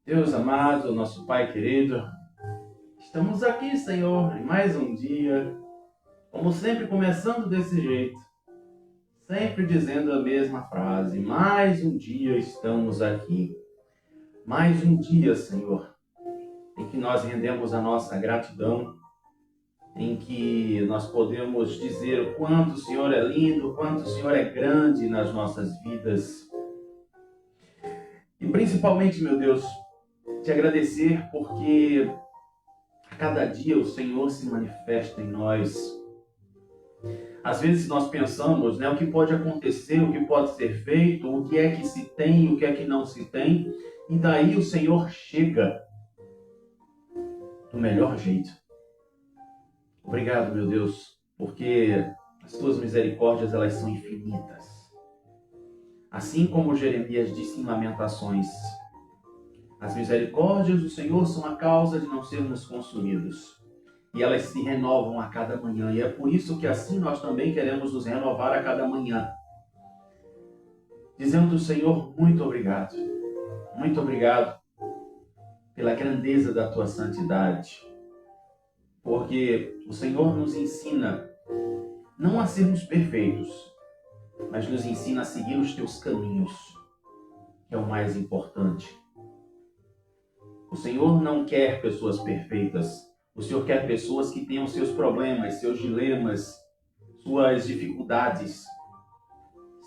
Deus amado, nosso Pai querido, estamos aqui, Senhor, em mais um dia, como sempre, começando desse jeito, sempre dizendo a mesma frase: mais um dia estamos aqui, mais um dia, Senhor, em que nós rendemos a nossa gratidão, em que nós podemos dizer o quanto o Senhor é lindo, o quanto o Senhor é grande nas nossas vidas. E principalmente, meu Deus, te agradecer porque a cada dia o Senhor se manifesta em nós. Às vezes nós pensamos, o que pode acontecer, o que pode ser feito, o que é que se tem, o que é que não se tem, e daí o Senhor chega do melhor jeito. Obrigado, meu Deus, porque as tuas misericórdias, elas são infinitas. Assim como Jeremias disse em Lamentações: as misericórdias do Senhor são a causa de não sermos consumidos. E elas se renovam a cada manhã. E é por isso que assim nós também queremos nos renovar a cada manhã. Dizendo ao Senhor, muito obrigado. Muito obrigado pela grandeza da tua santidade. Porque o Senhor nos ensina não a sermos perfeitos, mas nos ensina a seguir os teus caminhos, que é o mais importante. O Senhor não quer pessoas perfeitas. O Senhor quer pessoas que tenham seus problemas, seus dilemas, suas dificuldades,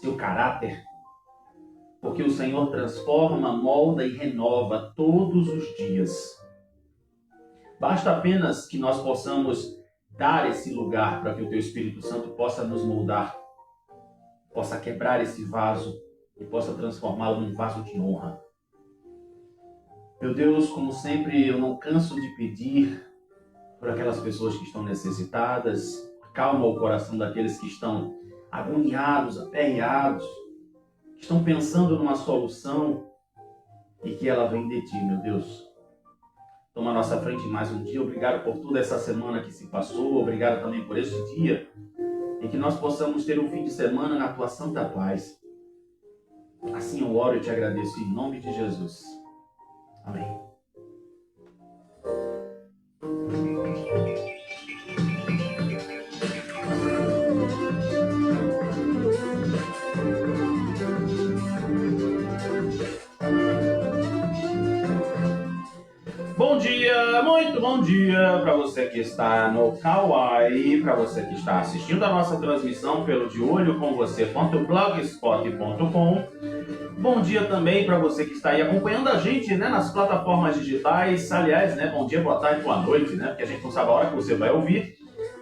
seu caráter. Porque o Senhor transforma, molda e renova todos os dias. Basta apenas que nós possamos dar esse lugar para que o Teu Espírito Santo possa nos moldar, possa quebrar esse vaso e possa transformá-lo num vaso de honra. Meu Deus, como sempre, eu não canso de pedir por aquelas pessoas que estão necessitadas. Acalma o coração daqueles que estão agoniados, aperreados, que estão pensando numa solução e que ela vem de Ti, meu Deus. Toma à nossa frente mais um dia. Obrigado por toda essa semana que se passou. Obrigado também por este dia em que nós possamos ter um fim de semana na Tua santa paz. Assim eu oro e te agradeço em nome de Jesus. Amém. Bom dia, muito bom dia para você que está no Kawaii, para você que está assistindo a nossa transmissão pelo deolho.com.blogspot.com. Bom dia também para você que está aí acompanhando a gente, nas plataformas digitais. Aliás, bom dia, boa tarde, boa noite, porque a gente não sabe a hora que você vai ouvir.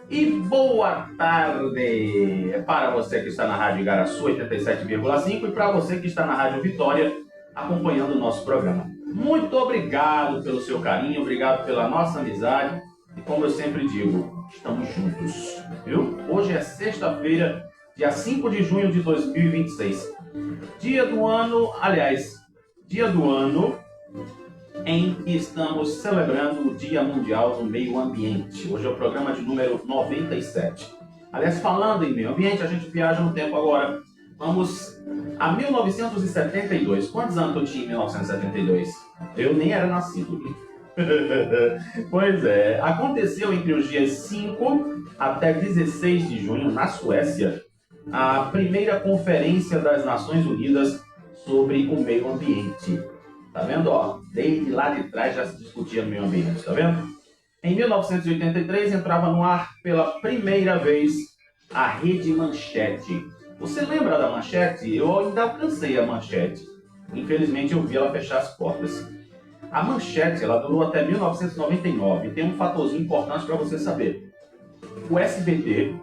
E boa tarde para você que está na Rádio Igaraçu 87,5 e para você que está na Rádio Vitória acompanhando o nosso programa. Muito obrigado pelo seu carinho, obrigado pela nossa amizade. E como eu sempre digo, estamos juntos, viu? Hoje é sexta-feira, dia 5 de junho de 2026. Dia do ano em que estamos celebrando o Dia Mundial do Meio Ambiente. Hoje é o programa de número 97. Aliás, falando em meio ambiente, a gente viaja no tempo agora. Vamos a 1972. Quantos anos eu tinha em 1972? Eu nem era nascido. Pois é, aconteceu entre os dias 5 até 16 de junho, na Suécia, a primeira Conferência das Nações Unidas sobre o Meio Ambiente. Tá vendo? Desde lá de trás já se discutia no meio ambiente, tá vendo? Em 1983 entrava no ar pela primeira vez a Rede Manchete. Você lembra da Manchete? Eu ainda alcancei a Manchete. Infelizmente eu vi ela fechar as portas. A Manchete, ela durou até 1999. Tem um fatorzinho importante para você saber. O SBT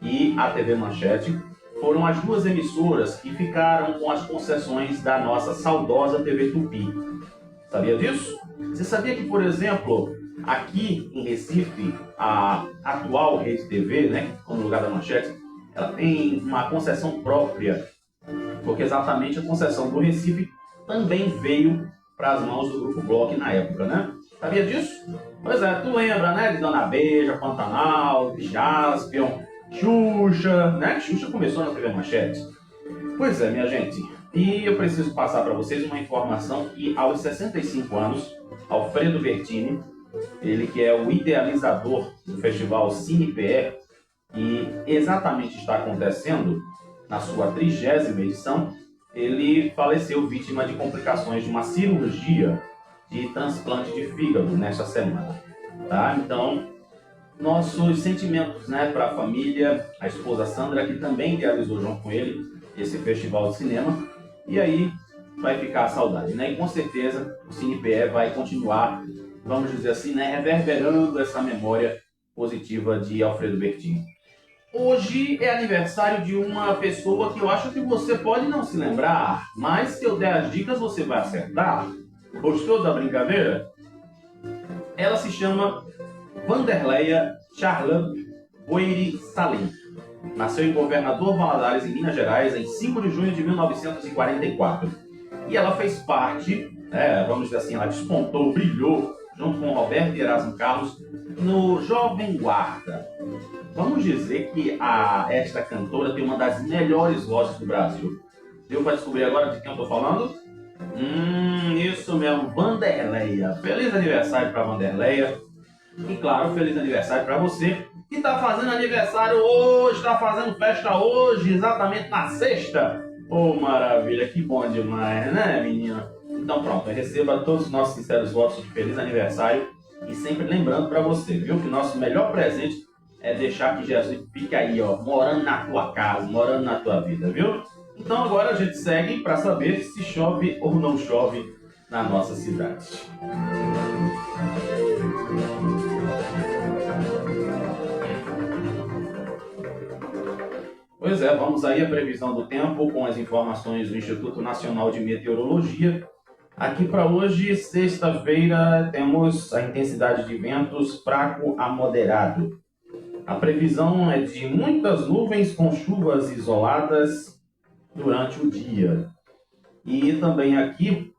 e a TV Manchete foram as duas emissoras que ficaram com as concessões da nossa saudosa TV Tupi. Sabia disso? Você sabia que, por exemplo, aqui em Recife, a atual Rede TV, que ficou no lugar da Manchete, ela tem uma concessão própria, porque exatamente a concessão do Recife também veio para as mãos do Grupo Bloch na época, né? Sabia disso? Pois é, tu lembra, né? De Dona Beija, Pantanal, de Jaspion, Xuxa, né? Xuxa começou na TV Manchete. Pois é, minha gente. E eu preciso passar para vocês uma informação que aos 65 anos, Alfredo Bertini, ele que é o idealizador do festival CinePE, e exatamente está acontecendo na sua 30ª edição, ele faleceu vítima de complicações de uma cirurgia de transplante de fígado nesta semana. Tá? Então, nossos sentimentos, né, para a família, a esposa Sandra, que também idealizou junto com ele esse festival de cinema, e aí vai ficar a saudade, né? E com certeza o CinePE vai continuar, vamos dizer assim, né, reverberando essa memória positiva de Alfredo Bertini. Hoje é aniversário de uma pessoa que eu acho que você pode não se lembrar, mas se eu der as dicas você vai acertar. Gostou da brincadeira? Ela se chama Wanderleia Charlotte Boeri Salim. Nasceu em Governador Valadares, em Minas Gerais, em 5 de junho de 1944. E ela fez parte, vamos dizer assim, ela despontou, brilhou, junto com Roberto e Erasmo Carlos, no Jovem Guarda. Vamos dizer que esta cantora tem uma das melhores vozes do Brasil. Deu para descobrir agora de quem eu estou falando? Isso mesmo, Wanderleia. Feliz aniversário para Wanderleia. E claro, feliz aniversário para você que está fazendo aniversário hoje, está fazendo festa hoje, exatamente na sexta. Oh, maravilha, que bom demais, né, menina? Então pronto, receba todos os nossos sinceros votos de feliz aniversário. E sempre lembrando para você, viu, que o nosso melhor presente é deixar que Jesus fique aí, ó, morando na tua casa, morando na tua vida, viu? Então agora a gente segue para saber se chove ou não chove na nossa cidade. Pois é, vamos aí a previsão do tempo com as informações do Instituto Nacional de Meteorologia. Aqui para hoje, sexta-feira, temos a intensidade de ventos fraco a moderado. A previsão é de muitas nuvens com chuvas isoladas durante o dia. E também aqui,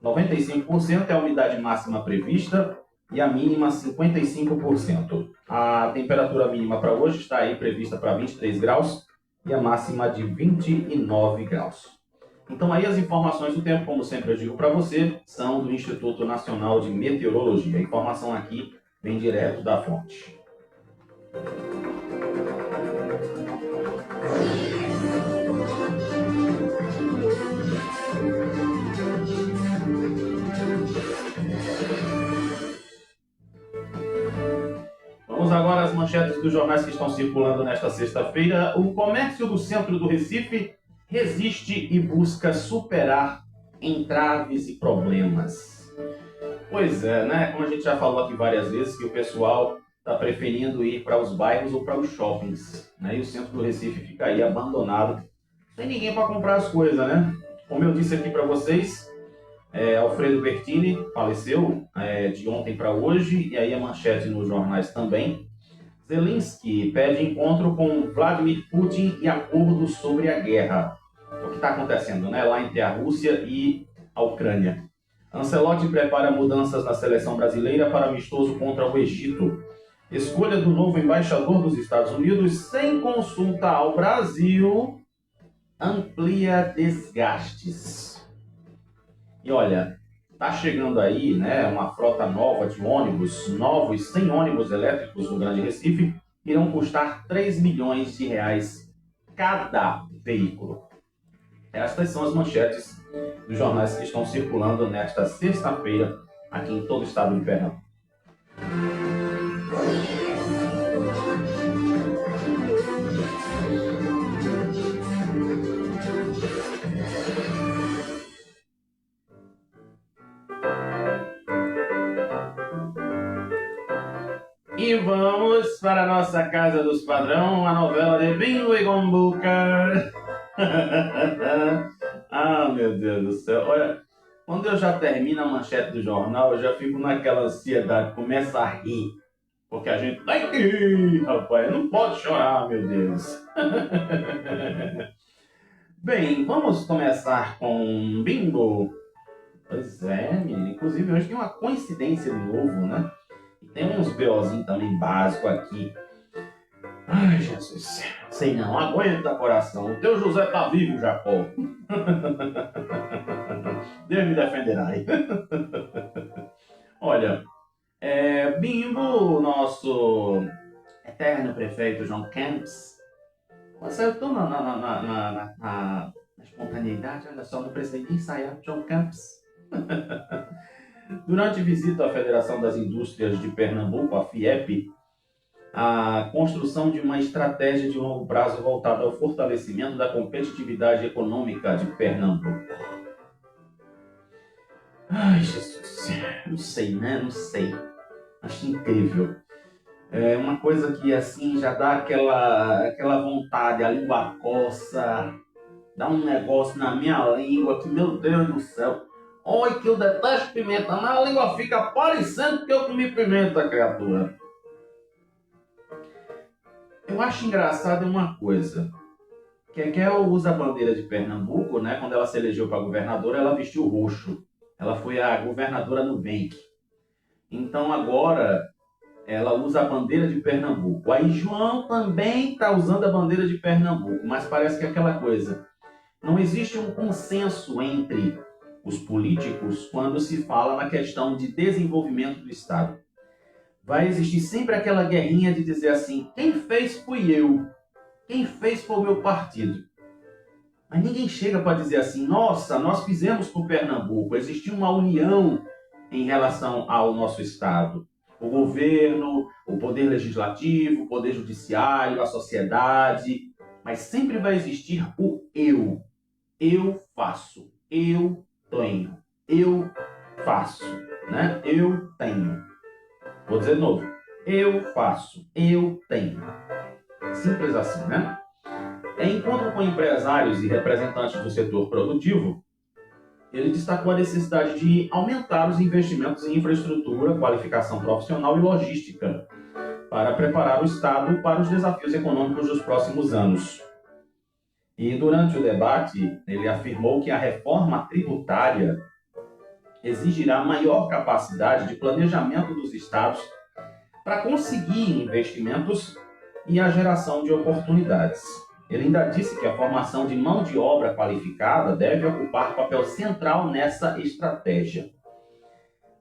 95% é a umidade máxima prevista e a mínima 55%. A temperatura mínima para hoje está aí prevista para 23 graus e a máxima de 29 graus. Então aí as informações do tempo, como sempre eu digo para você, são do Instituto Nacional de Meteorologia. A informação aqui vem direto da fonte. Vamos agora às manchetes dos jornais que estão circulando nesta sexta-feira. O comércio do centro do Recife resiste e busca superar entraves e problemas. Pois é, né? Como a gente já falou aqui várias vezes, que o pessoal está preferindo ir para os bairros ou para os shoppings, né? E o centro do Recife fica aí abandonado, sem ninguém para comprar as coisas, né? Como eu disse aqui para vocês, Alfredo Bertini faleceu de ontem para hoje, e aí a manchete nos jornais também. Zelensky pede encontro com Vladimir Putin e acordo sobre a guerra. O que está acontecendo, né? Lá entre a Rússia e a Ucrânia. Ancelotti prepara mudanças na seleção brasileira para amistoso contra o Egito. Escolha do novo embaixador dos Estados Unidos sem consulta ao Brasil amplia desgastes. E olha, tá chegando aí, né, uma frota nova de ônibus, novos 100 ônibus elétricos no Grande Recife, irão custar 3 milhões de reais cada veículo. Estas são as manchetes dos jornais que estão circulando nesta sexta-feira aqui em todo o estado de Pernambuco. E vamos para a nossa Casa dos Padrão, a novela de Bingo e Gombuca. Ah, meu Deus do céu. Olha, quando eu já termino a manchete do jornal, eu já fico naquela ansiedade, começo a rir. Porque a gente... Ai, rapaz, não pode chorar, meu Deus. Bem, vamos começar com Bingo. Pois é, menino. Inclusive, hoje tem uma coincidência de novo, né? E tem uns BOzinhos também básico aqui. Ai, Jesus. Sei não, aguenta, coração. O teu José tá vivo, Jacó. Deus me defenderá aí. Olha, Bimbo, nosso eterno prefeito João Camps, acertou na espontaneidade, olha só, não precisei nem ensaiar. João Camps. Durante visita à Federação das Indústrias de Pernambuco, a FIEP, a construção de uma estratégia de longo prazo voltada ao fortalecimento da competitividade econômica de Pernambuco. Ai, Jesus, não sei, né? Não sei. Acho incrível. É uma coisa que, assim, já dá aquela vontade, a língua coça, dá um negócio na minha língua que, meu Deus do céu. Oi, que eu detesto pimenta, mas a língua fica parecendo que eu comi pimenta, criatura. Eu acho engraçado uma coisa. Kekel usa a bandeira de Pernambuco, né? Quando ela se elegeu para governadora, ela vestiu roxo. Ela foi a governadora Nubank. Então agora ela usa a bandeira de Pernambuco. Aí João também está usando a bandeira de Pernambuco, mas parece que é aquela coisa. Não existe um consenso entre os políticos quando se fala na questão de desenvolvimento do Estado. Vai existir sempre aquela guerrinha de dizer assim, quem fez fui eu, quem fez foi o meu partido. Mas ninguém chega para dizer assim, nossa, nós fizemos por Pernambuco, existiu uma união em relação ao nosso Estado. O governo, o poder legislativo, o poder judiciário, a sociedade, mas sempre vai existir o eu. Eu faço, eu tenho, eu faço, né? Eu tenho. Vou dizer de novo. Eu faço, eu tenho. Simples assim, né? Em encontro com empresários e representantes do setor produtivo, ele destacou a necessidade de aumentar os investimentos em infraestrutura, qualificação profissional e logística para preparar o Estado para os desafios econômicos dos próximos anos. E durante o debate, ele afirmou que a reforma tributária exigirá maior capacidade de planejamento dos estados para conseguir investimentos e a geração de oportunidades. Ele ainda disse que a formação de mão de obra qualificada deve ocupar papel central nessa estratégia.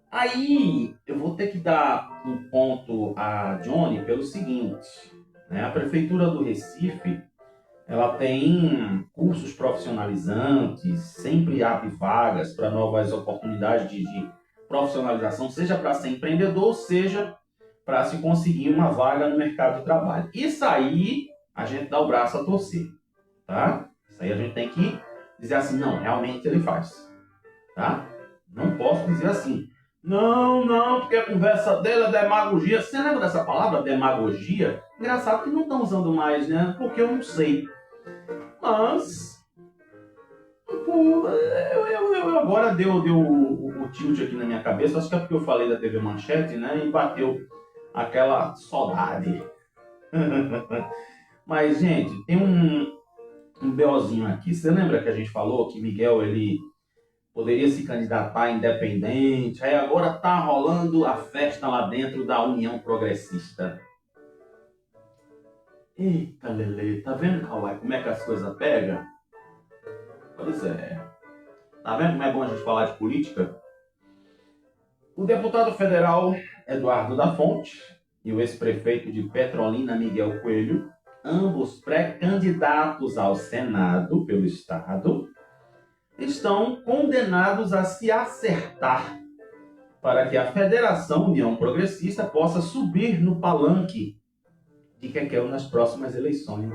Aí eu vou ter que dar um ponto a Johnny pelo seguinte, né? A Prefeitura do Recife, ela tem cursos profissionalizantes, sempre abre vagas para novas oportunidades de profissionalização, seja para ser empreendedor, seja para se conseguir uma vaga no mercado de trabalho. Isso aí a gente dá o braço a torcer, tá? Isso aí a gente tem que dizer assim, não, realmente ele faz, tá? Não posso dizer assim, não, porque a conversa dele é demagogia. Você lembra dessa palavra, demagogia? Engraçado que não estão usando mais, né? Porque eu não sei. Mas, eu agora deu o tilt aqui na minha cabeça, acho que é porque eu falei da TV Manchete, né? E bateu aquela saudade. Mas, gente, tem um BOzinho aqui. Você lembra que a gente falou que Miguel, ele poderia se candidatar independente? Aí agora tá rolando a festa lá dentro da União Progressista. Eita, Lele, tá vendo, Kawai, como é que as coisas pegam? Pois é. Tá vendo como é bom a gente falar de política? O deputado federal Eduardo da Fonte e o ex-prefeito de Petrolina, Miguel Coelho, ambos pré-candidatos ao Senado pelo Estado, estão condenados a se acertar para que a Federação União Progressista possa subir no palanque de Kekel nas próximas eleições.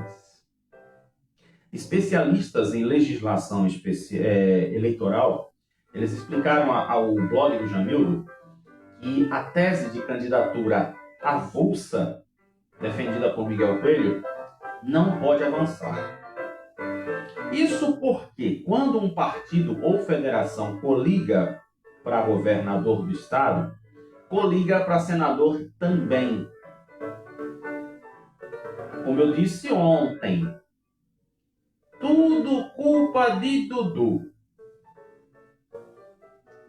Especialistas em legislação eleitoral, eles explicaram ao blog do Jamildo que a tese de candidatura avulsa, defendida por Miguel Coelho, não pode avançar. Isso porque, quando um partido ou federação coliga para governador do estado, coliga para senador também. Como eu disse ontem, tudo culpa de Dudu.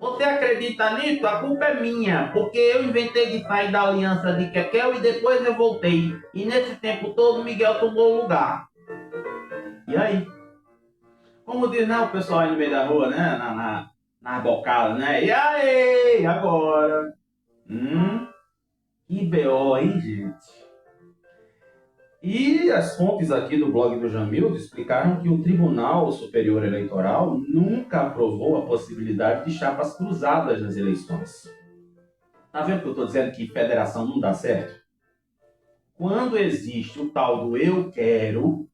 Você acredita nisso? A culpa é minha, porque eu inventei de sair da aliança de Kekel e depois eu voltei. E nesse tempo todo Miguel tomou o lugar. E aí? Como diz, né, o pessoal aí no meio da rua, né? Na bocada, né? E aí? Agora? Que BO, hein, gente? E as fontes aqui do blog do Jamildo explicaram que o Tribunal Superior Eleitoral nunca aprovou a possibilidade de chapas cruzadas nas eleições. Tá vendo que eu estou dizendo que federação não dá certo? Quando existe o tal do eu quero,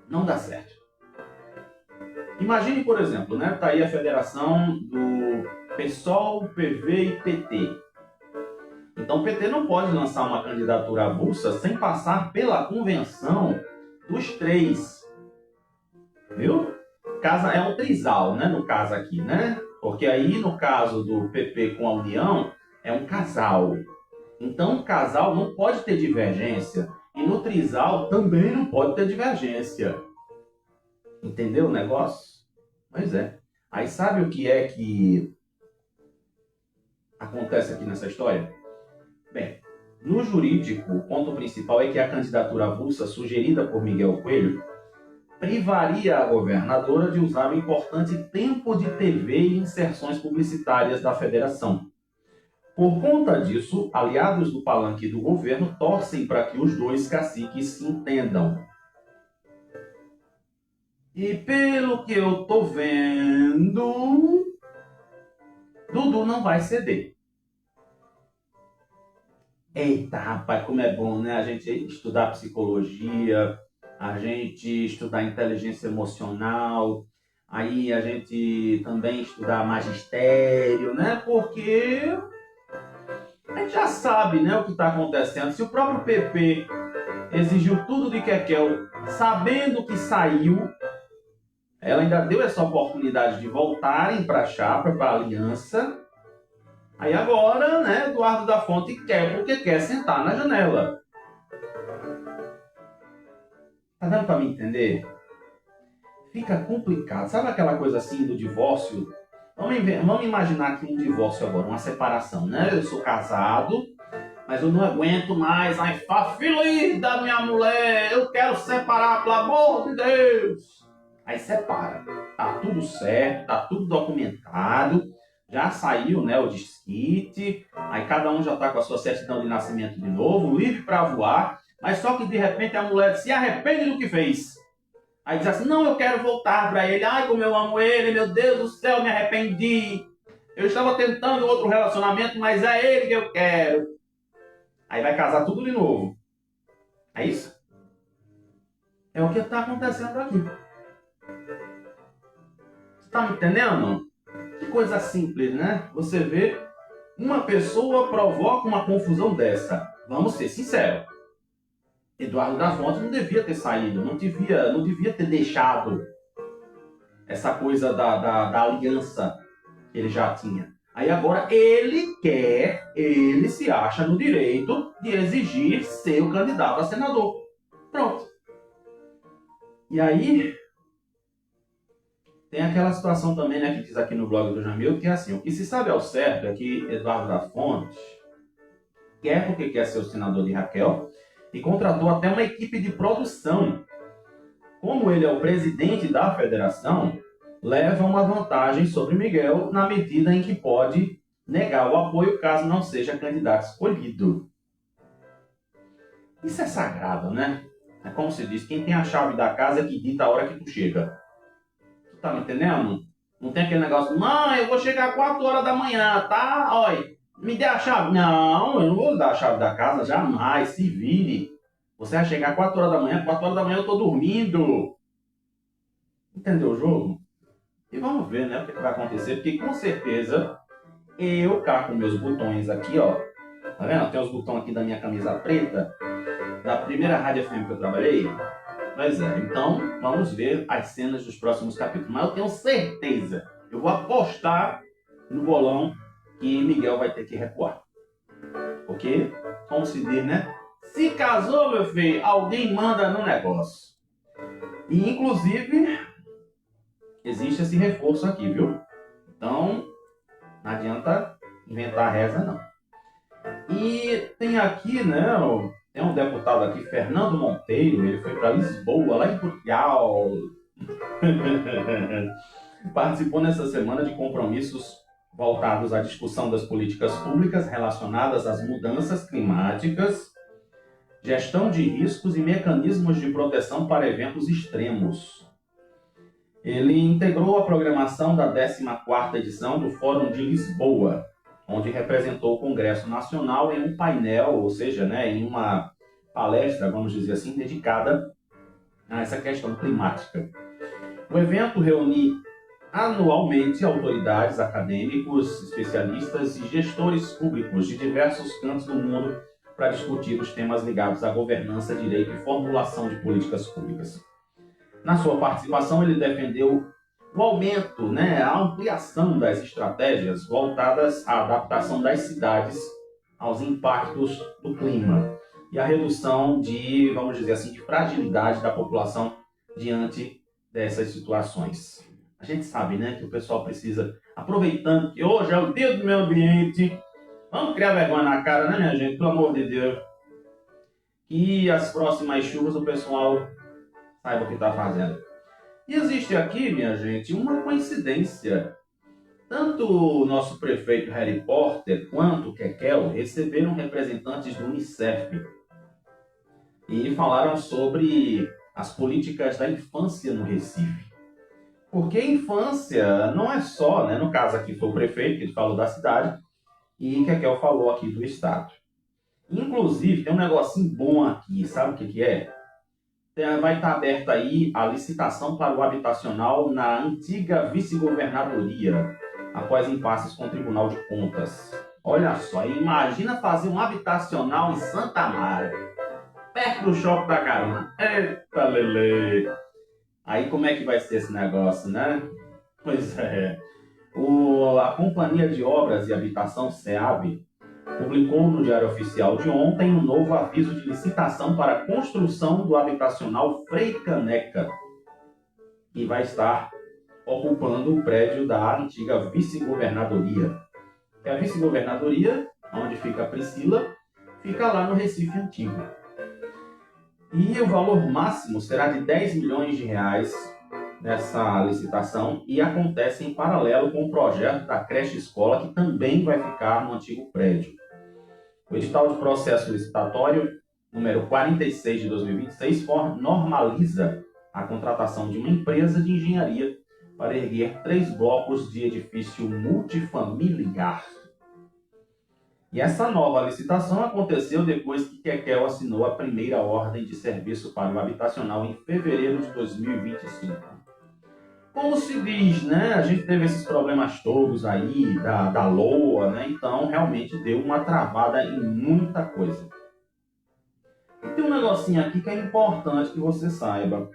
não dá certo. Imagine, por exemplo, né? Tá aí a federação do PSOL, PV e PT. Então o PT não pode lançar uma candidatura avulsa sem passar pela convenção dos três. Viu? É um trisal, né? No caso aqui, né? Porque aí no caso do PP com a União é um casal. Então o casal não pode ter divergência. E no trisal também não pode ter divergência. Entendeu o negócio? Pois é. Aí sabe o que é que acontece aqui nessa história? Bem, no jurídico, o ponto principal é que a candidatura avulsa sugerida por Miguel Coelho privaria a governadora de usar o importante tempo de TV e inserções publicitárias da federação. Por conta disso, aliados do palanque do governo torcem para que os dois caciques se entendam. E pelo que eu tô vendo, Dudu não vai ceder. Eita, rapaz, como é bom, né? A gente estudar psicologia, a gente estudar inteligência emocional, aí a gente também estudar magistério, né? Porque a gente já sabe, né, o que está acontecendo. Se o próprio PP exigiu tudo de Kekel, sabendo que saiu, ela ainda deu essa oportunidade de voltarem para a chapa, para a aliança. Aí agora, né, Eduardo da Fonte quer, porque quer sentar na janela. Tá dando para me entender? Fica complicado. Sabe aquela coisa assim do divórcio? Vamos imaginar aqui um divórcio agora, uma separação, né? Eu sou casado, mas eu não aguento mais a feliz da minha mulher. Eu quero separar, pelo amor de Deus. Aí separa. Tá tudo certo, tá tudo documentado. Já saiu, né, o desquite, aí cada um já está com a sua certidão de nascimento de novo, livre para voar, mas só que de repente a mulher se arrepende do que fez. Aí diz assim, não, eu quero voltar para ele, ai como eu amo ele, meu Deus do céu, me arrependi. Eu estava tentando outro relacionamento, mas é ele que eu quero. Aí vai casar tudo de novo. É isso? É o que está acontecendo aqui. Você está me entendendo? Que coisa simples, né? Você vê, uma pessoa provoca uma confusão dessa. Vamos ser sinceros. Eduardo da Fonte não devia ter saído, não devia ter deixado essa coisa da aliança que ele já tinha. Aí agora ele se acha no direito de exigir ser o candidato a senador. Pronto. E aí tem aquela situação também, né, que diz aqui no blog do Jamil, que é assim, o que se sabe ao certo é que Eduardo da Fonte quer porque quer ser o senador de Raquel e contratou até uma equipe de produção. Como ele é o presidente da federação, leva uma vantagem sobre Miguel na medida em que pode negar o apoio caso não seja candidato escolhido. Isso é sagrado, né? É como se diz, quem tem a chave da casa é que dita a hora que tu chega. Tu tá me entendendo? Não tem aquele negócio, mãe, eu vou chegar 4 horas da manhã, tá? Olha, me dê a chave. Não, eu não vou dar a chave da casa, jamais, se vire. Você vai chegar 4 horas da manhã, 4 horas da manhã eu tô dormindo. Entendeu o jogo? E vamos ver, né, o que vai acontecer, porque com certeza eu cá com meus botões aqui, ó. Tá vendo? Tem os botões aqui da minha camisa preta, da primeira rádio FM que eu trabalhei. Pois é, então vamos ver as cenas dos próximos capítulos. Mas eu tenho certeza, eu vou apostar no bolão que Miguel vai ter que recuar. Porque, como se diz, né? Se casou, meu filho, alguém manda no negócio. E, inclusive, existe esse reforço aqui, viu? Então, Não adianta inventar reza, não. E tem aqui, né, tem um deputado aqui, Fernando Monteiro, ele foi para Lisboa, lá em Portugal. Participou nessa semana de compromissos voltados à discussão das políticas públicas relacionadas às mudanças climáticas, gestão de riscos e mecanismos de proteção para eventos extremos. Ele integrou a programação da 14ª edição do Fórum de Lisboa, onde representou o Congresso Nacional em um painel, ou seja, né, em uma palestra, vamos dizer assim, dedicada a essa questão climática. O evento reúne anualmente autoridades, acadêmicos, especialistas e gestores públicos de diversos cantos do mundo para discutir os temas ligados à governança, direito e formulação de políticas públicas. Na sua participação, ele defendeu o aumento, né, a ampliação das estratégias voltadas à adaptação das cidades aos impactos do clima e a redução de, vamos dizer assim, de fragilidade da população diante dessas situações. A gente sabe, né, que o pessoal precisa, aproveitando que hoje é o dia do meio ambiente, vamos criar vergonha na cara, né, minha gente, pelo amor de Deus. E as próximas chuvas o pessoal saiba o que está fazendo. E existe aqui, minha gente, uma coincidência. Tanto o nosso prefeito Harry Potter quanto o Kekel receberam representantes do Unicef e falaram sobre as políticas da infância no Recife. Porque infância não é só, né? No caso aqui foi o prefeito que ele falou da cidade e Kekel falou aqui do estado. Inclusive, tem um negocinho bom aqui, sabe o que é? Vai estar aberta aí a licitação para o habitacional na antiga vice-governadoria, após impasses com o Tribunal de Contas. Olha só, imagina fazer um habitacional em Santa Mara, perto do Shopping da Carona. Eita, lele! Aí como é que vai ser esse negócio, né? Pois é. A Companhia de Obras e Habitação, SEAB, publicou no Diário Oficial de ontem um novo aviso de licitação para a construção do habitacional Frei Caneca, que vai estar ocupando o prédio da antiga vice-governadoria. E a vice-governadoria, onde fica a Priscila, fica lá no Recife Antigo. E o valor máximo será de 10 milhões de reais nessa licitação e acontece em paralelo com o projeto da creche escola, que também vai ficar no antigo prédio. O edital de processo licitatório número 46 de 2026 normaliza a contratação de uma empresa de engenharia para erguer 3 blocos de edifício multifamiliar. E essa nova licitação aconteceu depois que Kekel assinou a primeira ordem de serviço para o habitacional em fevereiro de 2025. Como se diz, né? A gente teve esses problemas todos aí da LOA, né? Então realmente deu uma travada em muita coisa. E tem um negocinho aqui que é importante que você saiba.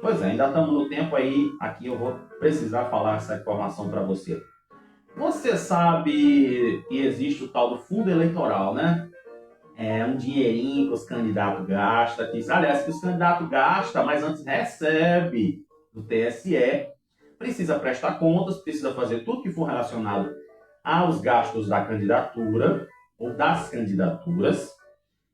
Pois é, ainda estamos no tempo aí, aqui eu vou precisar falar essa informação para você. Você sabe que existe o tal do fundo eleitoral, né? É um dinheirinho que os candidatos gastam, aliás, que os candidatos gastam, mas antes recebe do TSE, precisa prestar contas, precisa fazer tudo que for relacionado aos gastos da candidatura ou das candidaturas.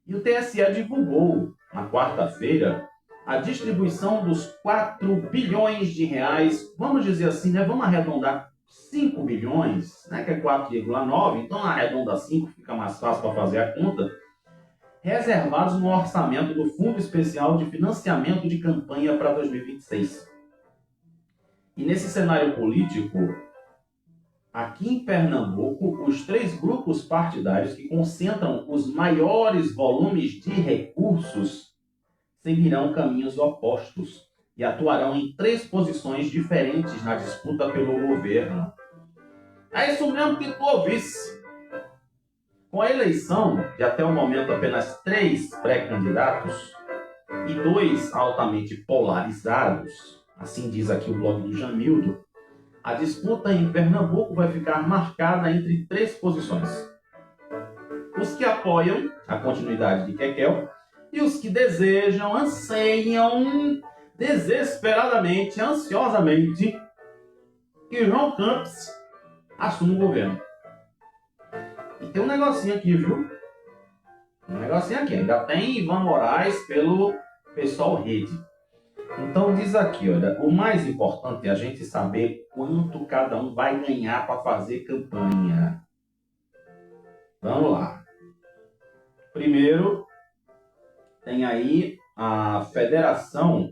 E o TSE divulgou na quarta-feira a distribuição dos 4 bilhões de reais, vamos dizer assim, né? Vamos arredondar 5 bilhões, né? Que é 4,9, então arredonda 5, fica mais fácil para fazer a conta, reservados no orçamento do Fundo Especial de Financiamento de Campanha para 2026. E nesse cenário político, aqui em Pernambuco, os 3 grupos partidários que concentram os maiores volumes de recursos seguirão caminhos opostos e atuarão em 3 posições diferentes na disputa pelo governo. É isso mesmo que tu ouvisse. Com a eleição de até o momento apenas 3 pré-candidatos e 2 altamente polarizados, assim diz aqui o blog do Jamildo, a disputa em Pernambuco vai ficar marcada entre 3 posições. Os que apoiam a continuidade de Kekel e os que desejam, anseiam desesperadamente, ansiosamente, que João Campos assuma o governo. E tem um negocinho aqui, viu? Um negocinho aqui. Ainda tem Ivan Moraes pelo pessoal Rede. Então diz aqui, olha, o mais importante é a gente saber quanto cada um vai ganhar para fazer campanha. Vamos lá. Primeiro, tem aí a Federação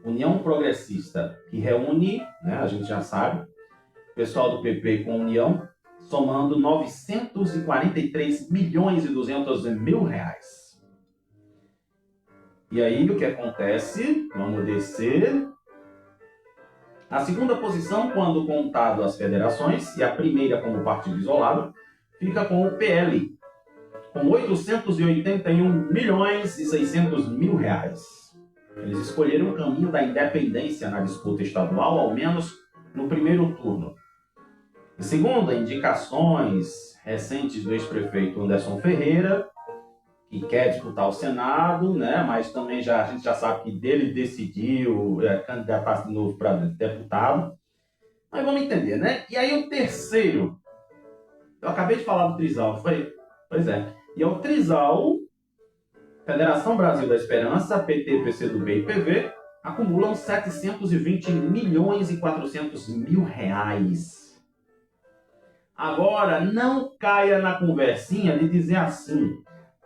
União Progressista, que reúne, né, a gente já sabe, o pessoal do PP com a União, somando 943 milhões e 200 mil reais. E aí, o que acontece? Vamos descer. A segunda posição, quando contado as federações, e a primeira como partido isolado, fica com o PL, com 881 milhões e 600 mil reais. Eles escolheram o caminho da independência na disputa estadual, ao menos no primeiro turno. E segundo indicações recentes do ex-prefeito Anderson Ferreira, que quer disputar o Senado, né? Mas também a gente já sabe que dele decidiu candidatar-se de novo para deputado. Mas vamos entender, né? E aí o terceiro, eu acabei de falar do Trizal, foi? Pois é. E é o Trizal, Federação Brasil da Esperança, PT, PCdoB e PV, acumulam 720 milhões e 400 mil reais. Agora, não caia na conversinha de dizer assim: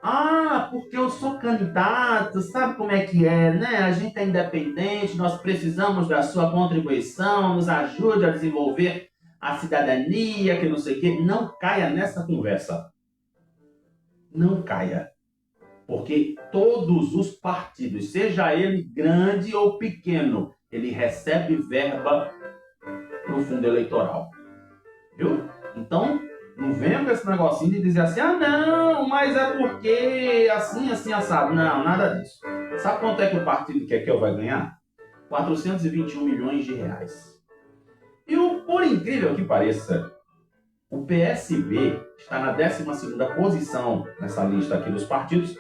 ah, porque eu sou candidato, sabe como é que é, né? A gente é independente, nós precisamos da sua contribuição, nos ajude a desenvolver a cidadania, que não sei o quê. Não caia nessa conversa. Não caia. Porque todos os partidos, seja ele grande ou pequeno, ele recebe verba para o fundo eleitoral. Viu? Então, não venha com esse negocinho de dizer assim: ah, não, mas é porque assim, assim, assado. Não, nada disso. Sabe quanto é que o partido que vai ganhar? 421 milhões de reais. E por incrível que pareça, o PSB está na 12ª posição nessa lista aqui dos partidos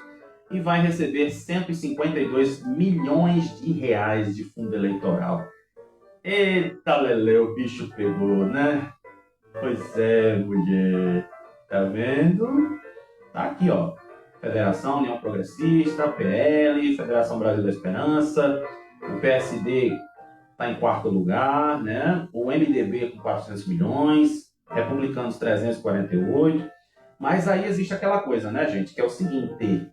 e vai receber 152 milhões de reais de fundo eleitoral. Eita, Lelê, o bicho pegou, né? Pois é, mulher. Tá vendo? Tá aqui, ó. Federação União Progressista, PL, Federação Brasil da Esperança, o PSD está em 4º lugar, né? O MDB com 400 milhões, Republicanos 348. Mas aí existe aquela coisa, né, gente? Que é o seguinte: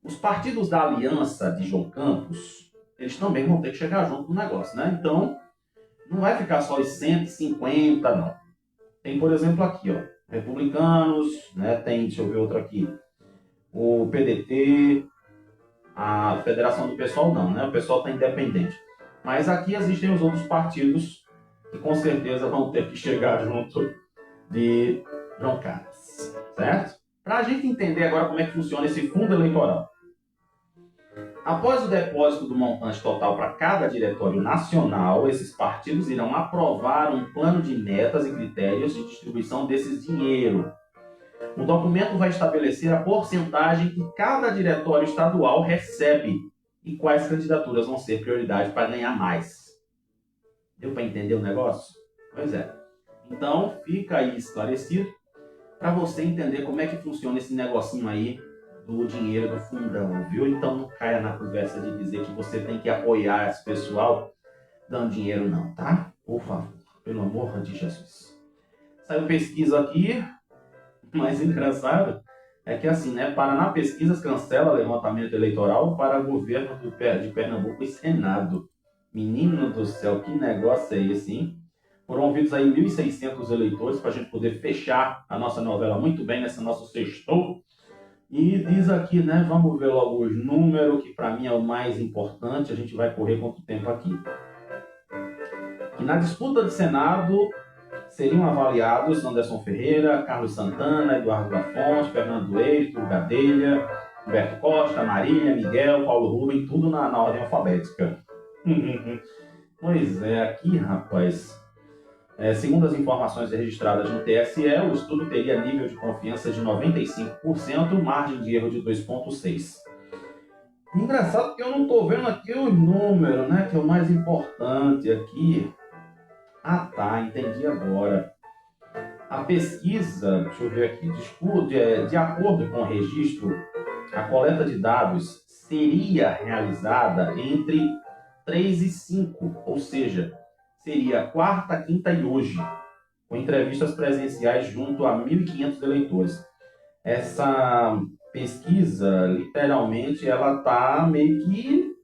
os partidos da aliança de João Campos, eles também vão ter que chegar junto no negócio, né? Então, não vai ficar só os 150, não. Tem, por exemplo, aqui, ó, Republicanos, né? Tem, deixa eu ver outro aqui, o PDT, a Federação do Pessoal não, né? O pessoal está independente. Mas aqui existem os outros partidos que com certeza vão ter que chegar junto de João Carlos, certo? Para a gente entender agora como é que funciona esse fundo eleitoral. Após o depósito do montante total para cada diretório nacional, esses partidos irão aprovar um plano de metas e critérios de distribuição desses dinheiro. O documento vai estabelecer a porcentagem que cada diretório estadual recebe e quais candidaturas vão ser prioridade para ganhar mais. Deu para entender o negócio? Pois é. Então, fica aí esclarecido para você entender como é que funciona esse negocinho aí do dinheiro do fundão, viu? Então não caia na conversa de dizer que você tem que apoiar esse pessoal dando dinheiro não, tá? Por favor, pelo amor de Jesus. Saiu pesquisa aqui, mas engraçado é que assim, né? Paraná Pesquisas cancela levantamento eleitoral para governo de Pernambuco e Senado. Menino do céu, que negócio é esse, hein? Foram ouvidos aí 1.600 eleitores para a gente poder fechar a nossa novela muito bem nessa nossa sextou. E diz aqui, né? Vamos ver logo os números, que para mim é o mais importante. A gente vai correr quanto tempo aqui. Que na disputa de Senado seriam avaliados Anderson Ferreira, Carlos Santana, Eduardo da Fonte, Fernando Eito, Gadelha, Humberto Costa, Marília, Miguel, Paulo Rubem, tudo na ordem alfabética. Pois é, aqui, rapaz. Segundo as informações registradas no TSE, o estudo teria nível de confiança de 95%, margem de erro de 2,6%. Engraçado que eu não estou vendo aqui os números, né? Que é o mais importante aqui. Ah, tá, entendi agora. A pesquisa, deixa eu ver aqui, de acordo com o registro, a coleta de dados seria realizada entre 3 e 5, ou seja, seria quarta, quinta e hoje, com entrevistas presenciais junto a 1.500 eleitores. Essa pesquisa, literalmente, ela está meio que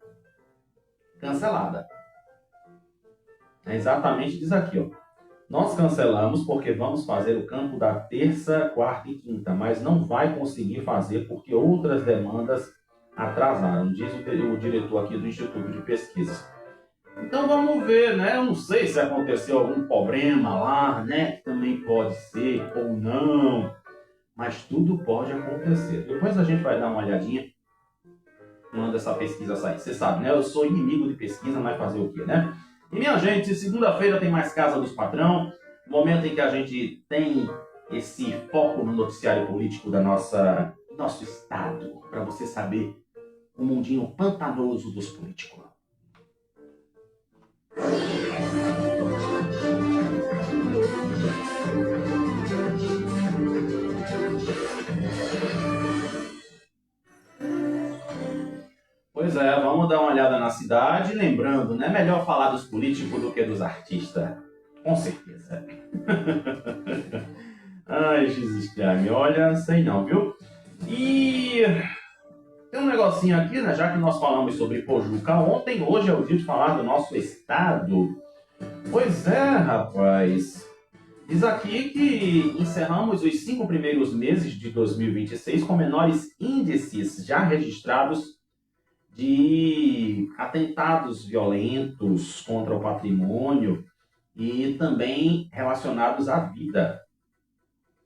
cancelada. É exatamente diz aqui, ó. Nós cancelamos porque vamos fazer o campo da terça, quarta e quinta, mas não vai conseguir fazer porque outras demandas atrasaram, diz o diretor aqui do Instituto de Pesquisas. Então vamos ver, né? Eu não sei se aconteceu algum problema lá, né? Que também pode ser ou não, mas tudo pode acontecer. Depois a gente vai dar uma olhadinha quando essa pesquisa sair. Você sabe, né? Eu sou inimigo de pesquisa, mas fazer o quê, né? E minha gente, segunda-feira tem mais Casa dos Patrão, momento em que a gente tem esse foco no noticiário político da nosso estado, para você saber o mundinho pantanoso dos políticos. Pois é, vamos dar uma olhada na cidade, lembrando, né? Melhor falar dos políticos do que dos artistas. Com certeza. Ai, Jesus Cristo, olha, sei não, viu? E tem um negocinho aqui, né? Já que nós falamos sobre Pojuca ontem, hoje é o dia de falar do nosso estado. Pois é, rapaz. Diz aqui que encerramos os 5 primeiros meses de 2026 com menores índices já registrados de atentados violentos contra o patrimônio e também relacionados à vida.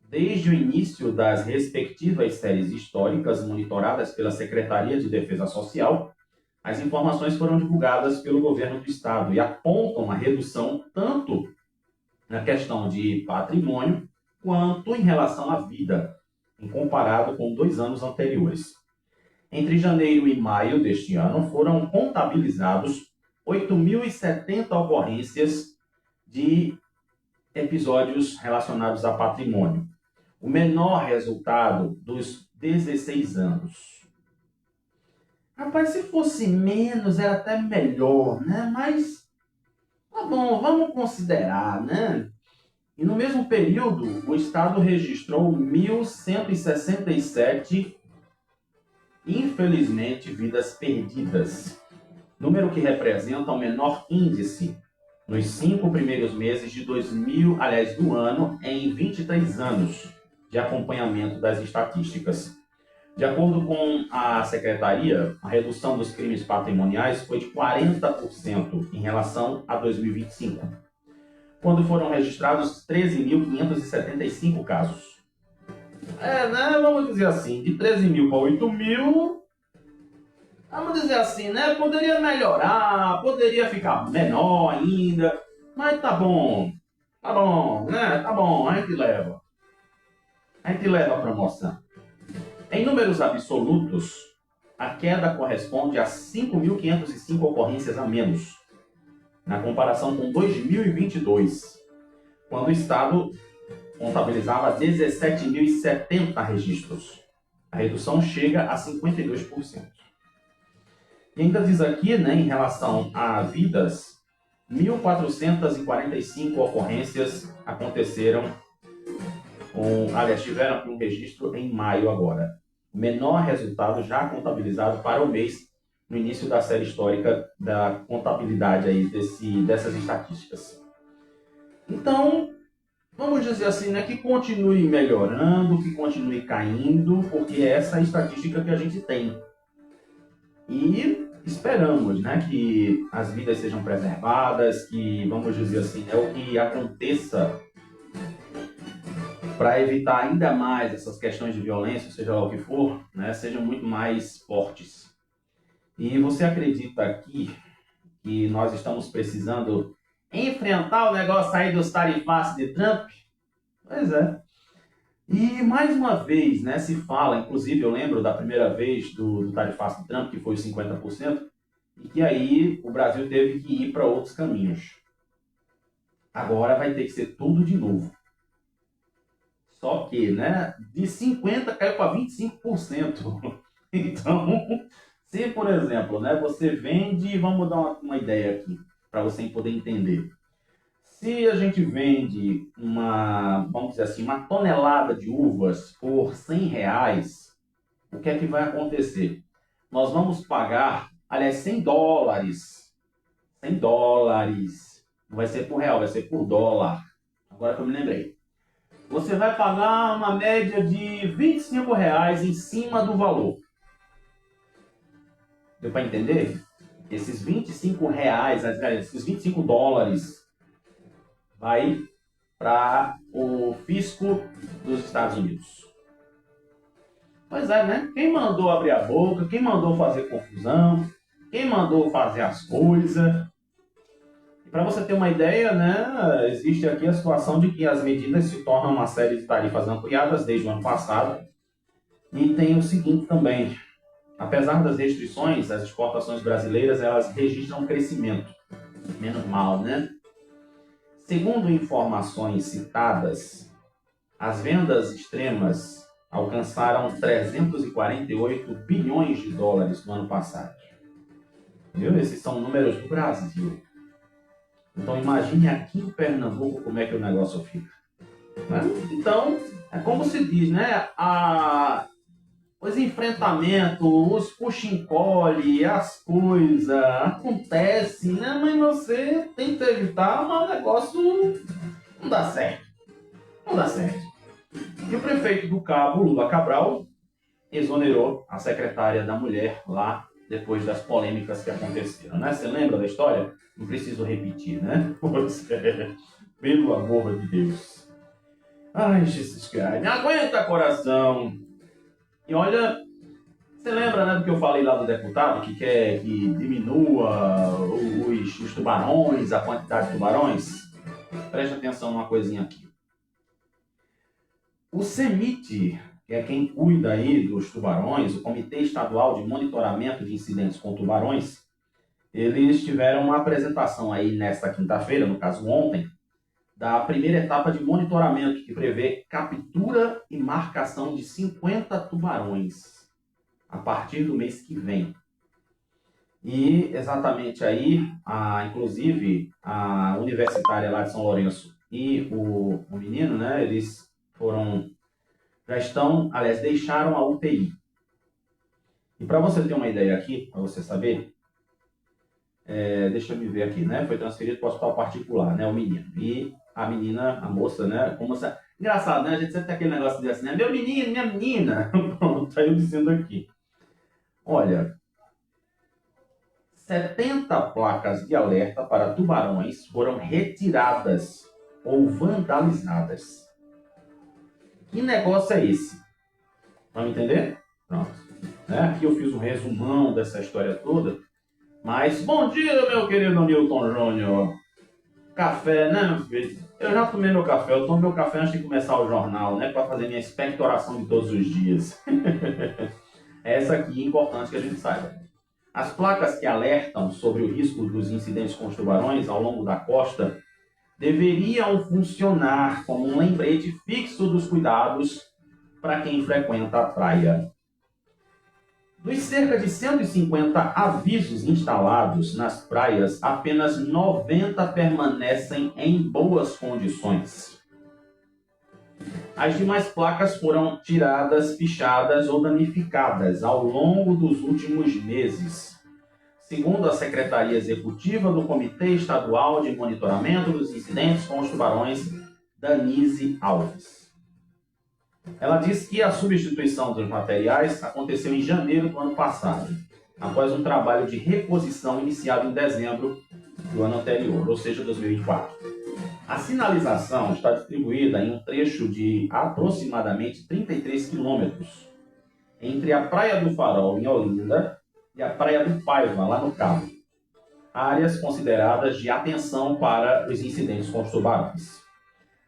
Desde o início das respectivas séries históricas monitoradas pela Secretaria de Defesa Social, as informações foram divulgadas pelo governo do estado e apontam a redução tanto na questão de patrimônio quanto em relação à vida, em comparado com 2 anos anteriores. Entre janeiro e maio deste ano, foram contabilizados 8.070 ocorrências de episódios relacionados a patrimônio. O menor resultado dos 16 anos. Rapaz, se fosse menos, era até melhor, né? Mas, tá bom, vamos considerar, né? E no mesmo período, o Estado registrou 1.167 infelizmente, vidas perdidas, número que representa o menor índice nos 5 primeiros meses de do ano em 23 anos de acompanhamento das estatísticas. De acordo com a Secretaria, a redução dos crimes patrimoniais foi de 40% em relação a 2025, quando foram registrados 13.575 casos. Né? Vamos dizer assim, de 13 mil para 8 mil, vamos dizer assim, né? Poderia melhorar, poderia ficar menor ainda, mas tá bom, né? Tá bom, a gente leva. A gente leva a promoção. Em números absolutos, a queda corresponde a 5.505 ocorrências a menos, na comparação com 2022, quando o Estado contabilizava 17.070 registros. A redução chega a 52%. E ainda diz aqui, né, em relação a vidas, 1.445 ocorrências aconteceram, tiveram um registro em maio agora. O menor resultado já contabilizado para o mês, no início da série histórica da contabilidade aí dessas estatísticas. Então, vamos dizer assim, né, que continue melhorando, que continue caindo, porque essa é a estatística que a gente tem. E esperamos, né, que as vidas sejam preservadas, que, vamos dizer assim, o que aconteça para evitar ainda mais essas questões de violência, seja lá o que for, né, sejam muito mais fortes. E você acredita aqui que nós estamos precisando enfrentar o negócio aí dos tarifaços de Trump? Pois é. E mais uma vez, né, se fala, inclusive eu lembro da primeira vez do tarifaço de Trump, que foi os 50%, e que aí o Brasil teve que ir para outros caminhos. Agora vai ter que ser tudo de novo. Só que, né, de 50% caiu para 25%. Então, se, por exemplo, né, você vende, vamos dar uma ideia aqui, para você poder entender. Se a gente vende vamos dizer assim, uma tonelada de uvas por R$ 100, o que é que vai acontecer? Nós vamos pagar, aliás, US$ 100. US$ 100. Não vai ser por real, vai ser por dólar. Agora que eu me lembrei. Você vai pagar uma média de R$ 25 em cima do valor. Deu para entender? Esses R$ 25, esses US$ 25 vai para o fisco dos Estados Unidos. Pois é, né? Quem mandou abrir a boca, quem mandou fazer confusão, quem mandou fazer as coisas. E para você ter uma ideia, né, existe aqui a situação de que as medidas se tornam uma série de tarifas ampliadas desde o ano passado. E tem o seguinte também, apesar das restrições, as exportações brasileiras elas registram um crescimento. Menos mal, né? Segundo informações citadas, as vendas extremas alcançaram 348 bilhões de dólares no ano passado. Viu? Esses são números do Brasil. Então imagine aqui em Pernambuco como é que o negócio fica. Né? Então, é como se diz, né? Os enfrentamentos, os puxa-encolhe, as coisas acontecem, né? Mas você tenta evitar, mas o negócio não dá certo. Não dá certo. E o prefeito do Cabo, Lula Cabral, exonerou a secretária da Mulher lá depois das polêmicas que aconteceram, né? Você lembra da história? Não preciso repetir, né? Pelo amor de Deus. Ai, Jesus Christ. Não aguenta, coração. E olha, você lembra, né, do que eu falei lá do deputado que quer que diminua os tubarões, a quantidade de tubarões? Preste atenção numa coisinha aqui. O CEMIT, que é quem cuida aí dos tubarões, o Comitê Estadual de Monitoramento de Incidentes com Tubarões, eles tiveram uma apresentação aí nesta quinta-feira, no caso ontem, da primeira etapa de monitoramento, que prevê captura e marcação de 50 tubarões a partir do mês que vem. E exatamente aí, inclusive, a universitária lá de São Lourenço e o menino, né, eles deixaram a UTI. E para você ter uma ideia aqui, para você saber, deixa eu me ver aqui, né, foi transferido para o hospital particular, né, o menino. E a menina, a moça, né, como se... Engraçado, né, a gente sempre tem aquele negócio de assim, né, meu menino, minha menina. Pronto, tá eu dizendo aqui. Olha, 70 placas de alerta para tubarões foram retiradas ou vandalizadas. Que negócio é esse? Vamos entender? Pronto. Aqui eu fiz um resumão dessa história toda. Mas, bom dia, meu querido Newton Júnior. Café, né, meu filho? Eu já tomei meu café. Eu tomo meu café antes de começar o jornal, né? Para fazer minha expectoração de todos os dias. Essa aqui é importante que a gente saiba. As placas que alertam sobre o risco dos incidentes com os tubarões ao longo da costa deveriam funcionar como um lembrete fixo dos cuidados para quem frequenta a praia. Dos cerca de 150 avisos instalados nas praias, apenas 90 permanecem em boas condições. As demais placas foram tiradas, pichadas ou danificadas ao longo dos últimos meses, segundo a Secretaria Executiva do Comitê Estadual de Monitoramento dos Incidentes com os Tubarões, Danise Alves. Ela diz que a substituição dos materiais aconteceu em janeiro do ano passado, após um trabalho de reposição iniciado em dezembro do ano anterior, ou seja, 2024. A sinalização está distribuída em um trecho de aproximadamente 33 quilômetros entre a Praia do Farol, em Olinda, e a Praia do Paiva, lá no Cabo. Áreas consideradas de atenção para os incidentes com os tubarões.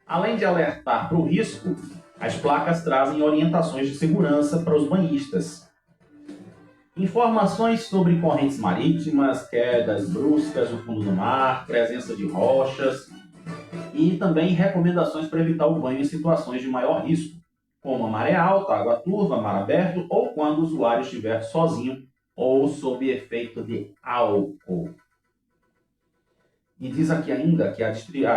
Além de alertar para o risco, as placas trazem orientações de segurança para os banhistas. Informações sobre correntes marítimas, quedas bruscas no fundo do mar, presença de rochas, E também recomendações para evitar o banho em situações de maior risco, como a maré alta, água turva, mar aberto ou quando o usuário estiver sozinho ou sob efeito de álcool. E diz aqui ainda que a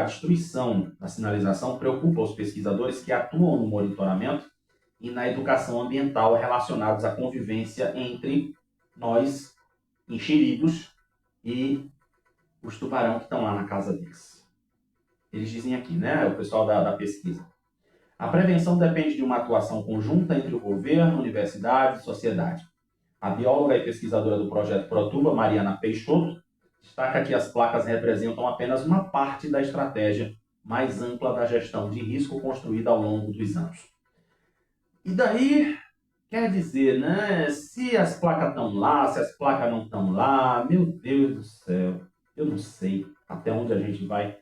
destruição da sinalização preocupa os pesquisadores que atuam no monitoramento e na educação ambiental relacionados à convivência entre nós, enxeridos, e os tubarão que estão lá na casa deles. Eles dizem aqui, né, o pessoal da pesquisa. A prevenção depende de uma atuação conjunta entre o governo, universidade e sociedade. A bióloga e pesquisadora do projeto Protuba, Mariana Peixoto, destaca que as placas representam apenas uma parte da estratégia mais ampla da gestão de risco construída ao longo dos anos. E daí, quer dizer, né, se as placas estão lá, se as placas não estão lá, meu Deus do céu, eu não sei até onde a gente vai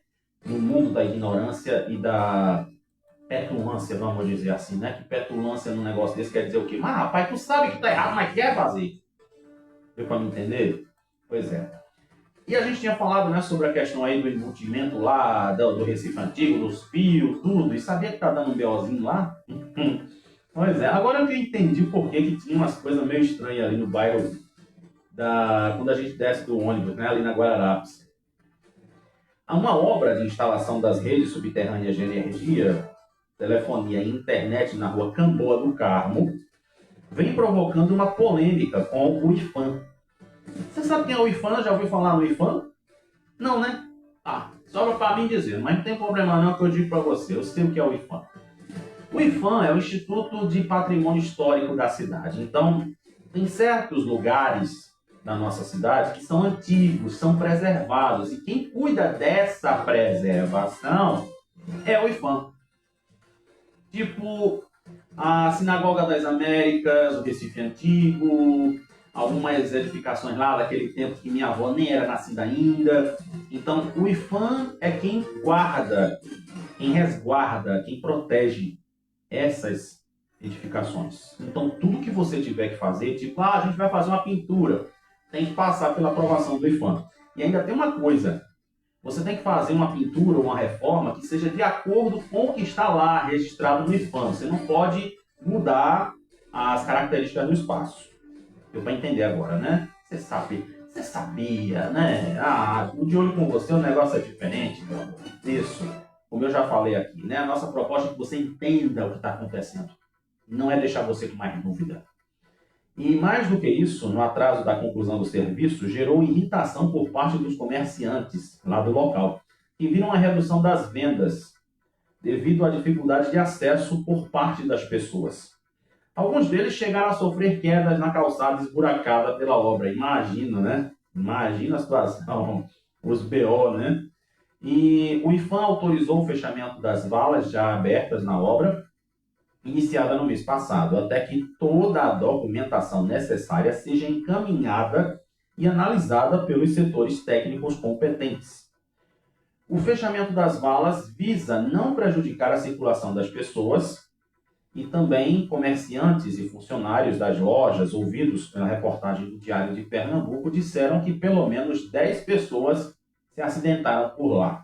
no mundo da ignorância e da petulância, vamos dizer assim, né? Que petulância num negócio desse quer dizer o quê? Mas, rapaz, tu sabe que tá errado, mas quer fazer. Deu para me entender? Pois é. E a gente tinha falado, né, sobre a questão aí do embutimento lá, do Recife Antigo, dos fios, tudo, e sabia que tá dando um BOzinho lá? Pois é. Agora eu entendi por que tinha umas coisas meio estranhas ali no bairro, quando a gente desce do ônibus, né, ali na Guararapes. Há uma obra de instalação das redes subterrâneas de energia, telefonia e internet na rua Camboa do Carmo, vem provocando uma polêmica com o IPHAN. Você sabe quem é o IPHAN? Já ouviu falar no IPHAN? Não, né? Ah, sobra para mim dizer, mas não tem problema não que eu digo para você, eu sei o que é o IPHAN. O IPHAN é o Instituto de Patrimônio Histórico da cidade. Então, tem certos lugares da nossa cidade que são antigos, são preservados, e quem cuida dessa preservação é o IPHAN. Tipo a Sinagoga das Américas, o Recife Antigo, algumas edificações lá daquele tempo que minha avó nem era nascida ainda. Então, o IPHAN é quem guarda, quem resguarda, quem protege essas edificações. Então, tudo que você tiver que fazer, tipo, a gente vai fazer uma pintura, tem que passar pela aprovação do IPHAN. E ainda tem uma coisa, você tem que fazer uma pintura ou uma reforma que seja de acordo com o que está lá registrado no IPHAN. Você não pode mudar as características do espaço. Deu para entender agora, né? Você sabia, né? Ah, o de olho com você o negócio é diferente, meu amor. Isso, como eu já falei aqui, né? A nossa proposta é que você entenda o que está acontecendo. Não é deixar você com mais dúvida. E mais do que isso, no atraso da conclusão do serviço, gerou irritação por parte dos comerciantes lá do local, que viram a redução das vendas devido à dificuldade de acesso por parte das pessoas. Alguns deles chegaram a sofrer quedas na calçada esburacada pela obra. Imagina, né? Imagina a situação, os BO, né? E o IPHAN autorizou o fechamento das valas já abertas na obra, iniciada no mês passado, até que toda a documentação necessária seja encaminhada e analisada pelos setores técnicos competentes. O fechamento das valas visa não prejudicar a circulação das pessoas e também comerciantes e funcionários das lojas, ouvidos pela reportagem do Diário de Pernambuco, disseram que pelo menos 10 pessoas se acidentaram por lá.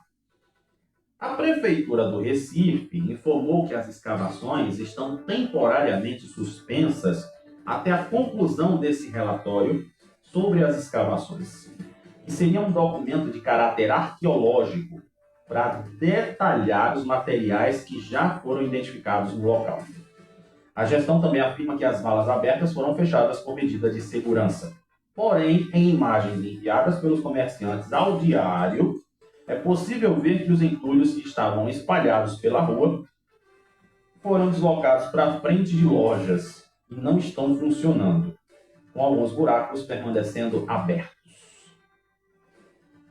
A Prefeitura do Recife informou que as escavações estão temporariamente suspensas até a conclusão desse relatório sobre as escavações, que seria um documento de caráter arqueológico para detalhar os materiais que já foram identificados no local. A gestão também afirma que as valas abertas foram fechadas por medida de segurança. Porém, em imagens enviadas pelos comerciantes ao diário, é possível ver que os entulhos que estavam espalhados pela rua foram deslocados para frente de lojas e não estão funcionando, com alguns buracos permanecendo abertos.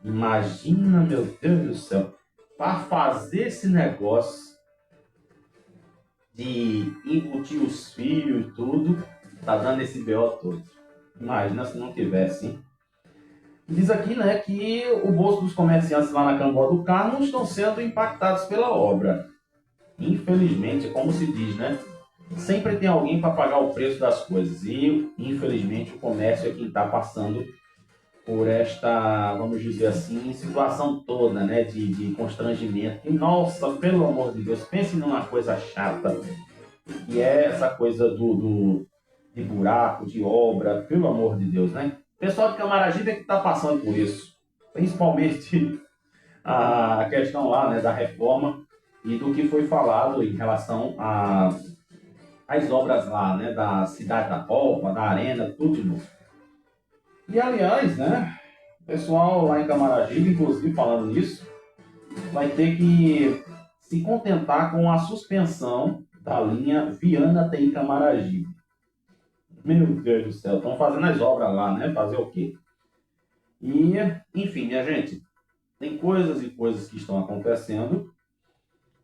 Imagina, meu Deus do céu, para fazer esse negócio de embutir os fios e tudo, tá dando esse BO todo. Imagina se não tivesse, hein? Diz aqui, né, que o bolso dos comerciantes lá na Camboa do Carmo estão sendo impactados pela obra. Infelizmente, como se diz, né? Sempre tem alguém para pagar o preço das coisas. E, infelizmente, o comércio é quem está passando por esta, vamos dizer assim, situação toda, né, de constrangimento. E, nossa, pelo amor de Deus, pense numa coisa chata, que é essa coisa de buraco, de obra, pelo amor de Deus, né? O pessoal de Camaragibe é que está passando por isso, principalmente a questão lá, né, da reforma e do que foi falado em relação às obras lá, né, da Cidade da Copa, da Arena, tudo de novo. E, aliás, né, o pessoal lá em Camaragibe, inclusive falando nisso, vai ter que se contentar com a suspensão da linha Viana até Camaragibe. Meu Deus do céu, estão fazendo as obras lá, né? Fazer o quê? E, enfim, minha gente, tem coisas e coisas que estão acontecendo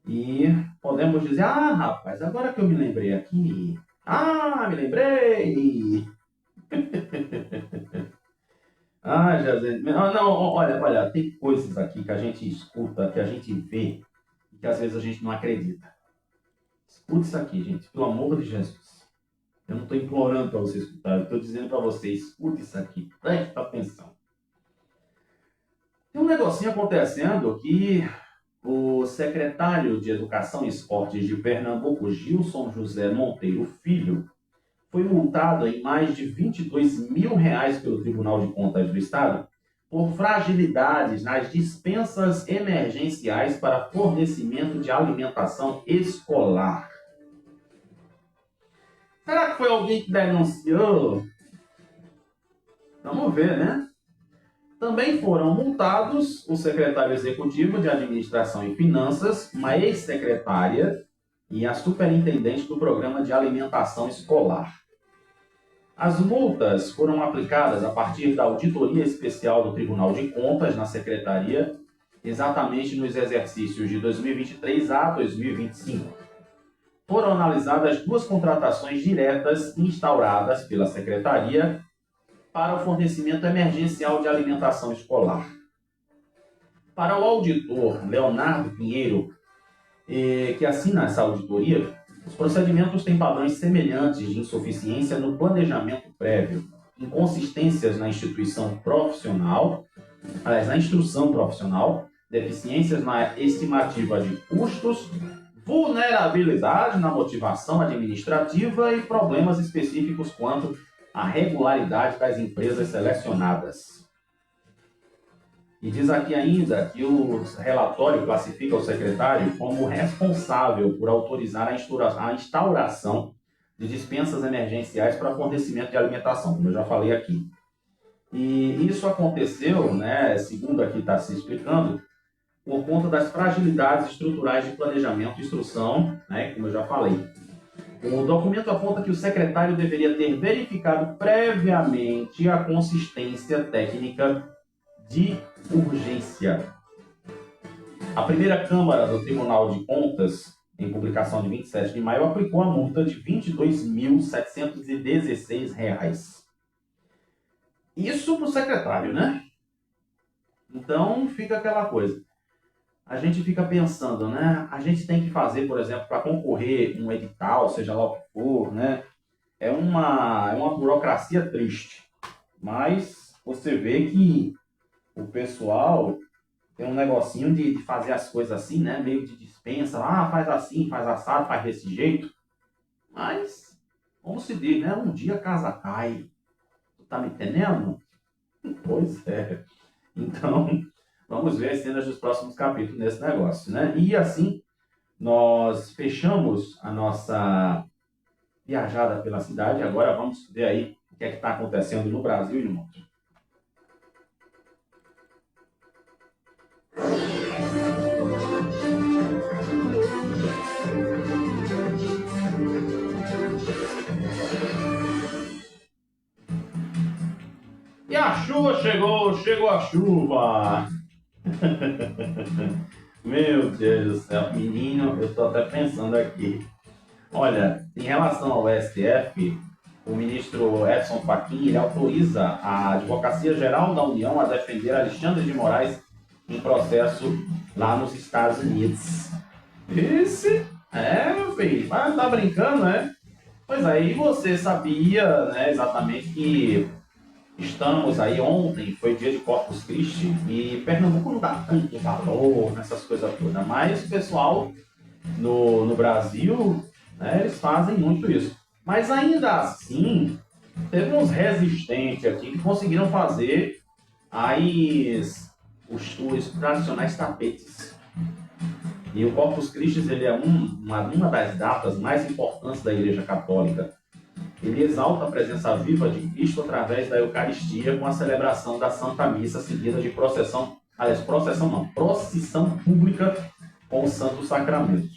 e podemos dizer, ah, rapaz, agora que eu me lembrei aqui, me lembrei! Jesus, não, olha, tem coisas aqui que a gente escuta, que a gente vê, que às vezes a gente não acredita. Escute isso aqui, gente, pelo amor de Jesus. Eu não estou implorando para você escutar, eu estou dizendo para você, escute isso aqui, preste atenção. Tem um negocinho acontecendo que o secretário de Educação e Esportes de Pernambuco, Gilson José Monteiro Filho, foi multado em mais de R$ 22 mil pelo Tribunal de Contas do Estado por fragilidades nas dispensas emergenciais para fornecimento de alimentação escolar. Será que foi alguém que denunciou? Vamos ver, né? Também foram multados o secretário executivo de Administração e Finanças, uma ex-secretária e a superintendente do Programa de Alimentação Escolar. As multas foram aplicadas a partir da auditoria especial do Tribunal de Contas na Secretaria, exatamente nos exercícios de 2023 a 2025. Foram analisadas 2 contratações diretas instauradas pela Secretaria para o fornecimento emergencial de alimentação escolar. Para o auditor Leonardo Pinheiro, que assina essa auditoria, os procedimentos têm padrões semelhantes de insuficiência no planejamento prévio, inconsistências na instituição profissional, na instrução profissional, deficiências na estimativa de custos, vulnerabilidade na motivação administrativa e problemas específicos quanto à regularidade das empresas selecionadas. E diz aqui ainda que o relatório classifica o secretário como responsável por autorizar a instauração de dispensas emergenciais para fornecimento de alimentação, como eu já falei aqui. E isso aconteceu, né, segundo aqui está se explicando, por conta das fragilidades estruturais de planejamento e instrução, né, como eu já falei. O documento aponta que o secretário deveria ter verificado previamente a consistência técnica de urgência. A primeira Câmara do Tribunal de Contas, em publicação de 27 de maio, aplicou a multa de R$ 22.716. Isso para o secretário, né? Então, fica aquela coisa. A gente fica pensando, né? A gente tem que fazer, por exemplo, para concorrer um edital, seja lá o que for, né? É uma burocracia triste. Mas você vê que o pessoal tem um negocinho de fazer as coisas assim, né? Meio de dispensa. Faz assim, faz assado, faz desse jeito. Mas, como se diz, né? Um dia a casa cai. Tu tá me entendendo? Pois é. Então, vamos ver as cenas dos próximos capítulos nesse negócio, né? E assim, nós fechamos a nossa viajada pela cidade. Agora vamos ver aí o que é que está acontecendo no Brasil e no mundo. E a chuva chegou a chuva! Meu Deus do céu, menino, eu estou até pensando aqui. Olha, em relação ao STF, o ministro Edson Fachin, ele autoriza a Advocacia Geral da União a defender Alexandre de Moraes em processo lá nos Estados Unidos. Esse? Meu filho, mas tá brincando, né? Pois aí você sabia, né, exatamente que Estamos aí, ontem foi dia de Corpus Christi e Pernambuco não dá tanto valor nessas coisas todas, mas o pessoal no Brasil, né, eles fazem muito isso. Mas ainda assim, teve uns resistentes aqui que conseguiram fazer os tradicionais tapetes. E o Corpus Christi ele é uma das datas mais importantes da Igreja Católica. Ele exalta a presença viva de Cristo através da Eucaristia com a celebração da Santa Missa, seguida de procissão pública com o Santo Sacramento.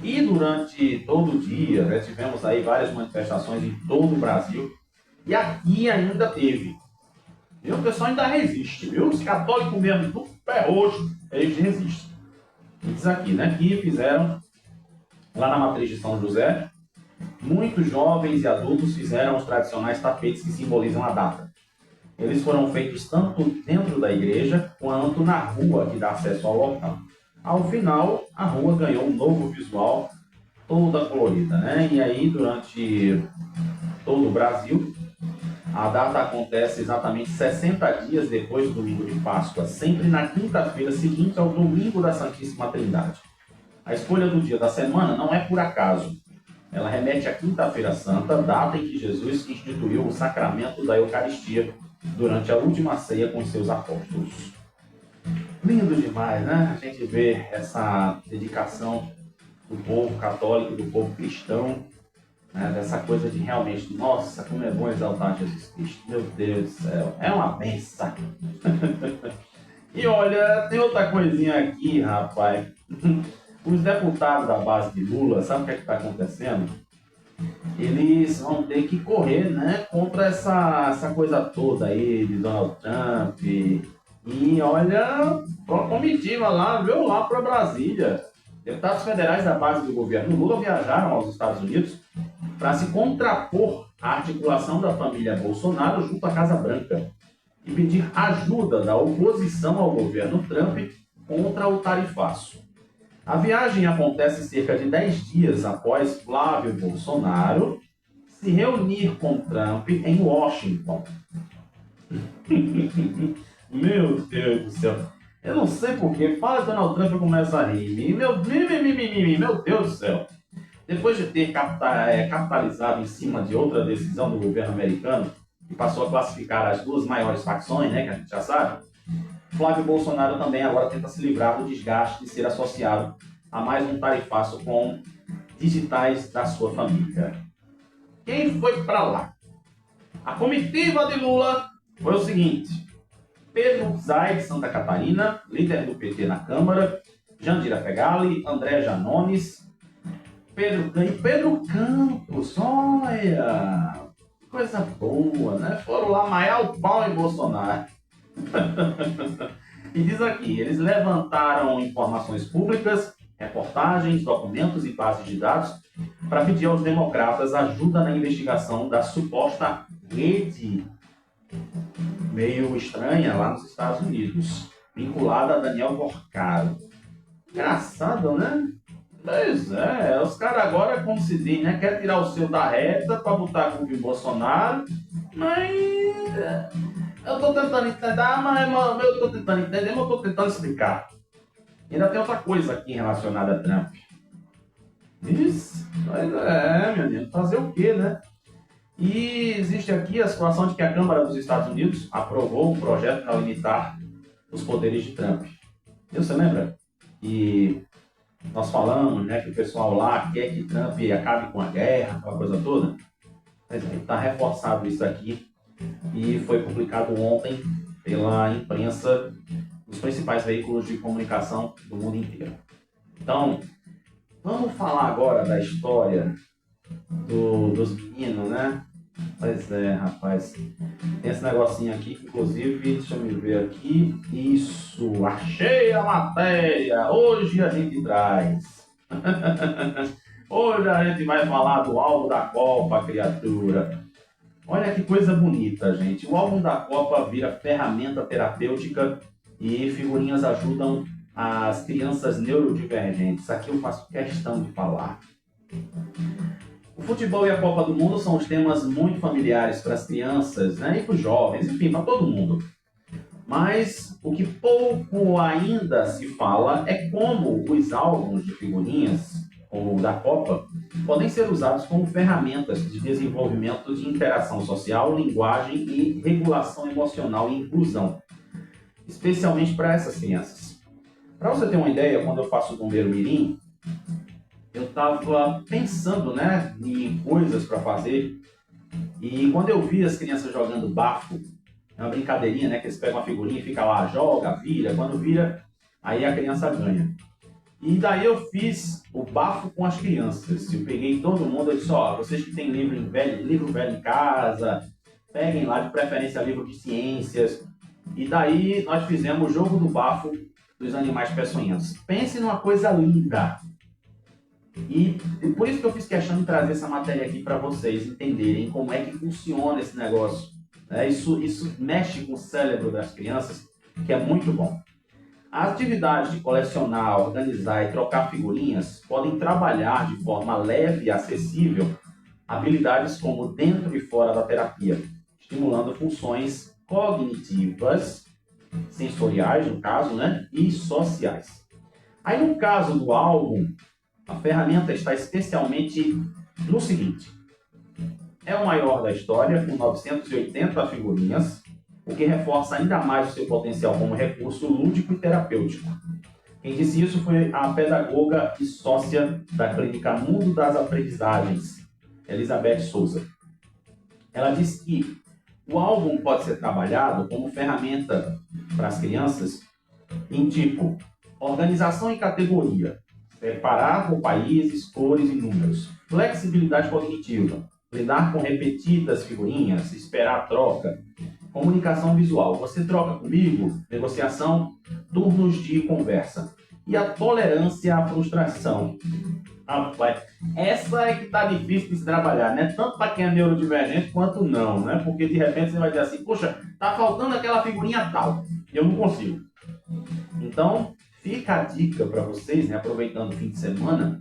E durante todo o dia, né, tivemos aí várias manifestações em todo o Brasil, e aqui ainda teve. E o pessoal ainda resiste, viu? Os católicos mesmo, do pé roxo, eles resistem. E diz aqui, né, que fizeram, lá na matriz de São José, muitos jovens e adultos fizeram os tradicionais tapetes que simbolizam a data. Eles foram feitos tanto dentro da igreja quanto na rua que dá acesso ao local. Ao final, a rua ganhou um novo visual, toda colorida, né? E aí, durante todo o Brasil, a data acontece exatamente 60 dias depois do domingo de Páscoa, sempre na quinta-feira seguinte ao domingo da Santíssima Trindade. A escolha do dia da semana não é por acaso. Ela remete à Quinta-feira Santa, data em que Jesus instituiu o sacramento da Eucaristia durante a última ceia com seus apóstolos. Lindo demais, né? A gente vê essa dedicação do povo católico, do povo cristão, né? Dessa coisa de realmente, nossa, como é bom exaltar Jesus Cristo. Meu Deus do céu, é uma benção. E olha, tem outra coisinha aqui, rapaz. Os deputados da base de Lula, sabe o que está acontecendo? Eles vão ter que correr, né, contra essa coisa toda aí de Donald Trump. E olha, a comitiva lá, viu, lá para Brasília. Deputados federais da base do governo Lula viajaram aos Estados Unidos para se contrapor à articulação da família Bolsonaro junto à Casa Branca e pedir ajuda da oposição ao governo Trump contra o tarifaço. A viagem acontece cerca de 10 dias após Flávio Bolsonaro se reunir com Trump em Washington. Meu Deus do céu. Eu não sei porquê. Fala Donald Trump e começa a rir. Meu Deus do céu. Depois de ter capitalizado em cima de outra decisão do governo americano, que passou a classificar as duas maiores facções, né, que a gente já sabe, Flávio Bolsonaro também agora tenta se livrar do desgaste de ser associado a mais um tarifaço com digitais da sua família. Quem foi para lá? A comitiva de Lula foi o seguinte: Pedro Zay, de Santa Catarina, líder do PT na Câmara, Jandira Fegali, André Janones, Pedro Campos, olha, coisa boa, né? Foram lá maiar o pau em Bolsonaro. E diz aqui, eles levantaram informações públicas, reportagens, documentos e bases de dados para pedir aos democratas ajuda na investigação da suposta rede meio estranha lá nos Estados Unidos, vinculada a Daniel Porcaro. Engraçado, né? Pois é, os caras agora, como se diz, né? Quer tirar o seu da reta para botar a culpa em Bolsonaro, mas eu tô tentando entender, mas eu tô tentando explicar. E ainda tem outra coisa aqui relacionada a Trump. Isso, mas meu amigo, fazer o quê, né? E existe aqui a situação de que a Câmara dos Estados Unidos aprovou um projeto para limitar os poderes de Trump. Você lembra? E nós falamos, né, que o pessoal lá quer que Trump acabe com a guerra, aquela coisa toda. Mas está reforçado isso aqui e foi publicado ontem pela imprensa dos principais veículos de comunicação do mundo inteiro. Então, vamos falar agora da história dos meninos, né? Pois é, rapaz. Tem esse negocinho aqui, que inclusive, deixa eu me ver aqui. Isso, achei a matéria. Hoje a gente traz. Hoje a gente vai falar do álbum da Copa, criatura. Olha que coisa bonita, gente. O álbum da Copa vira ferramenta terapêutica e figurinhas ajudam as crianças neurodivergentes. Aqui eu faço questão de falar. O futebol e a Copa do Mundo são os temas muito familiares para as crianças, né? E para os jovens, enfim, para todo mundo. Mas o que pouco ainda se fala é como os álbuns de figurinhas, como o da Copa, podem ser usados como ferramentas de desenvolvimento de interação social, linguagem e regulação emocional e inclusão, especialmente para essas crianças. Para você ter uma ideia, quando eu faço o Bombeiro Mirim, eu estava pensando, né, em coisas para fazer, e quando eu vi as crianças jogando bafo, é uma brincadeirinha, né, que eles pegam uma figurinha e fica lá, joga, vira, quando vira, aí a criança ganha. E daí eu fiz o bafo com as crianças. Eu peguei todo mundo, eu disse, ó, vocês que têm livro velho em casa, peguem lá, de preferência, livro de ciências. E daí nós fizemos o jogo do bafo dos animais peçonhentos. Pense numa coisa linda. E por isso que eu fiz questão de trazer essa matéria aqui para vocês entenderem como é que funciona esse negócio. Isso mexe com o cérebro das crianças, que é muito bom. As atividades de colecionar, organizar e trocar figurinhas podem trabalhar de forma leve e acessível habilidades como dentro e fora da terapia, estimulando funções cognitivas, sensoriais, no caso, né, e sociais. Aí, no caso do álbum, a ferramenta está especialmente no seguinte: é o maior da história, com 980 figurinhas, o que reforça ainda mais o seu potencial como recurso lúdico e terapêutico. Quem disse isso foi a pedagoga e sócia da clínica Mundo das Aprendizagens, Elizabeth Souza. Ela disse que o álbum pode ser trabalhado como ferramenta para as crianças em tipo organização e categoria, separar por países, cores e números, flexibilidade cognitiva, lidar com repetidas figurinhas, esperar a troca, comunicação visual, você troca comigo, negociação, turnos de conversa. E a tolerância à frustração. Rapaz, essa é que tá difícil de se trabalhar, né? Tanto para quem é neurodivergente quanto não, né? Porque de repente você vai dizer assim, poxa, tá faltando aquela figurinha tal, eu não consigo. Então, fica a dica para vocês, né, aproveitando o fim de semana,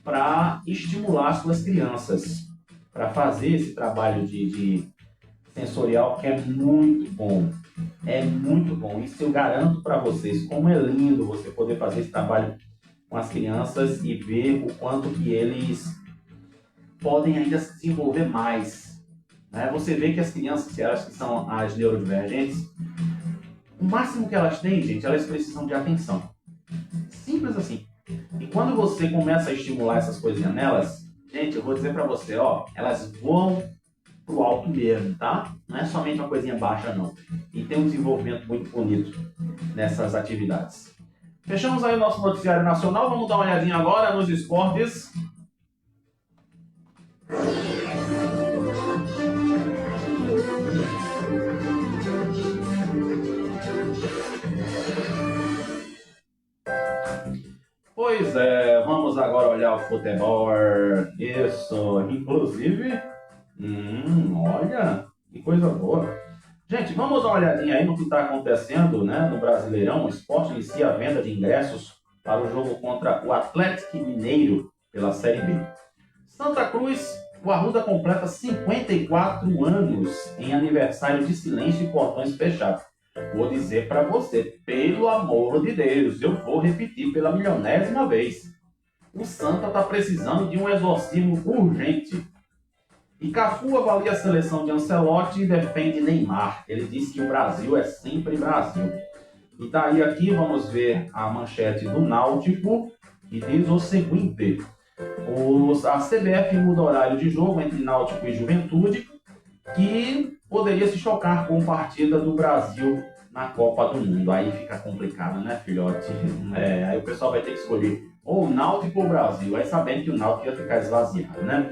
para estimular as suas crianças, para fazer esse trabalho de sensorial, que é muito bom. É muito bom. Isso eu garanto para vocês, como é lindo você poder fazer esse trabalho com as crianças e ver o quanto que eles podem ainda se desenvolver mais. Né? Você vê que as crianças, elas que são as neurodivergentes, o máximo que elas têm, gente, elas precisam de atenção. Simples assim. E quando você começa a estimular essas coisinhas nelas, gente, eu vou dizer para você, ó, elas voam pro alto mesmo, tá? Não é somente uma coisinha baixa, não. E tem um desenvolvimento muito bonito nessas atividades. Fechamos aí o nosso noticiário nacional. Vamos dar uma olhadinha agora nos esportes. Pois é, vamos agora olhar o futebol. Isso, inclusive, olha, que coisa boa. Gente, vamos dar uma olhadinha aí no que está acontecendo, né, no Brasileirão. O Sport inicia a venda de ingressos para o jogo contra o Atlético Mineiro pela Série B. Santa Cruz, o Arruda completa 54 anos em aniversário de silêncio e portões fechados. Vou dizer para você, pelo amor de Deus, eu vou repetir pela milionésima vez. O Santa está precisando de um exorcismo urgente. E Cafu avalia a seleção de Ancelotti e defende Neymar. Ele diz que o Brasil é sempre Brasil. E daí aqui vamos ver a manchete do Náutico, que diz o seguinte: a CBF muda o horário de jogo entre Náutico e Juventude, que poderia se chocar com a partida do Brasil na Copa do Mundo. Aí fica complicado, né, filhote? Aí o pessoal vai ter que escolher ou o Náutico ou o Brasil. Aí sabendo que o Náutico ia ficar esvaziado, né?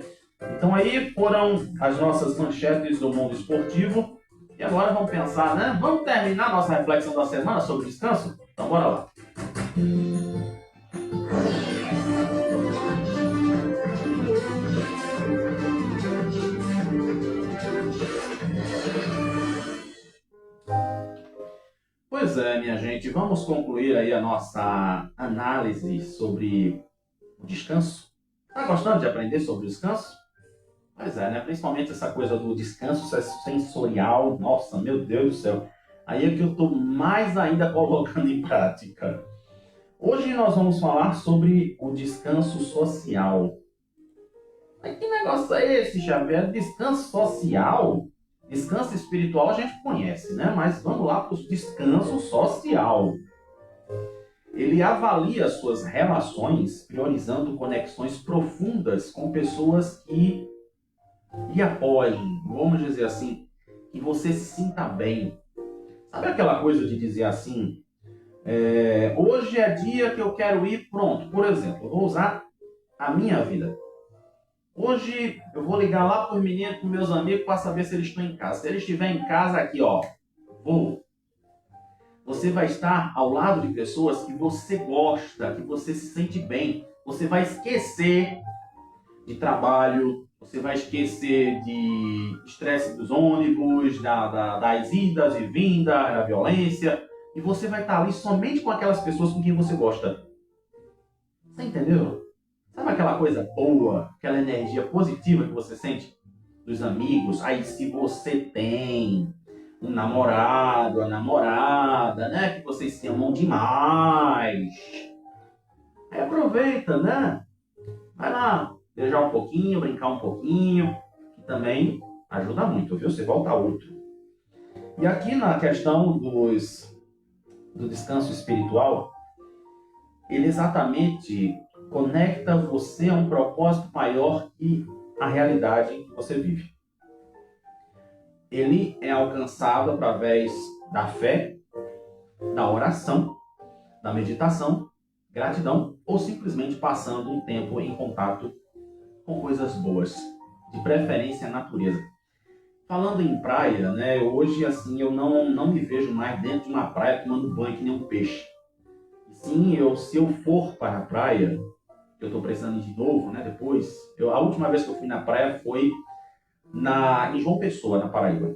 Então aí foram as nossas manchetes do mundo esportivo. E agora vamos pensar, né? Vamos terminar nossa reflexão da semana sobre o descanso? Então bora lá. Pois é, minha gente, vamos concluir aí a nossa análise sobre o descanso. Tá gostando de aprender sobre o descanso? Pois é, né? Principalmente essa coisa do descanso sensorial. Nossa, meu Deus do céu. Aí é que eu estou mais ainda colocando em prática. Hoje nós vamos falar sobre o descanso social. Mas que negócio é esse, Xavier? Descanso social? Descanso espiritual a gente conhece, né? Mas vamos lá para o descanso social. Ele avalia suas relações, priorizando conexões profundas com pessoas que lhe apoiem, vamos dizer assim, que você se sinta bem. Sabe aquela coisa de dizer assim, hoje é dia que eu quero ir, pronto, por exemplo, eu vou usar a minha vida. Hoje eu vou ligar lá para os meninos, para meus amigos, para saber se eles estão em casa. Se eles estiverem em casa, aqui ó, vou. Você vai estar ao lado de pessoas que você gosta, que você se sente bem. Você vai esquecer de trabalho, você vai esquecer de estresse dos ônibus, das idas e vindas, da violência. E você vai estar ali somente com aquelas pessoas com quem você gosta. Você entendeu? Sabe aquela coisa boa, aquela energia positiva que você sente dos amigos? Aí se você tem um namorado, a namorada, né? Que vocês se amam demais. Aí aproveita, né? Vai lá, beijar um pouquinho, brincar um pouquinho, que também ajuda muito, viu? Você volta outro. E aqui na questão do descanso espiritual, ele exatamente conecta você a um propósito maior que a realidade que você vive. Ele é alcançado através da fé, da oração, da meditação, gratidão ou simplesmente passando um tempo em contato com coisas boas, de preferência a natureza. Falando em praia, né, hoje assim eu não me vejo mais dentro de uma praia tomando banho que nem um peixe. Sim, se eu for para a praia, eu estou precisando ir de novo, né, depois, a última vez que eu fui na praia foi em João Pessoa, na Paraíba.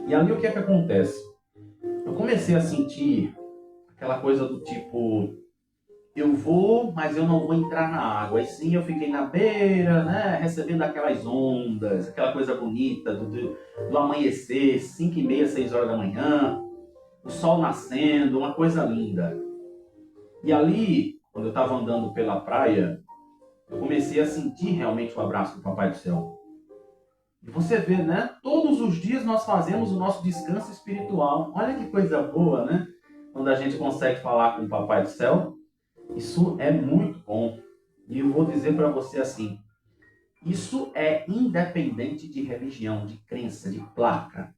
E ali o que é que acontece? Eu comecei a sentir aquela coisa do tipo, eu vou, mas eu não vou entrar na água. E sim, eu fiquei na beira, né, recebendo aquelas ondas, aquela coisa bonita do amanhecer, 5h30, 6 horas da manhã, o sol nascendo, uma coisa linda. E ali, quando eu estava andando pela praia, eu comecei a sentir realmente o abraço do Papai do Céu. E você vê, né? Todos os dias nós fazemos o nosso descanso espiritual. Olha que coisa boa, né? Quando a gente consegue falar com o Papai do Céu, isso é muito bom. E eu vou dizer para você assim, isso é independente de religião, de crença, de placa.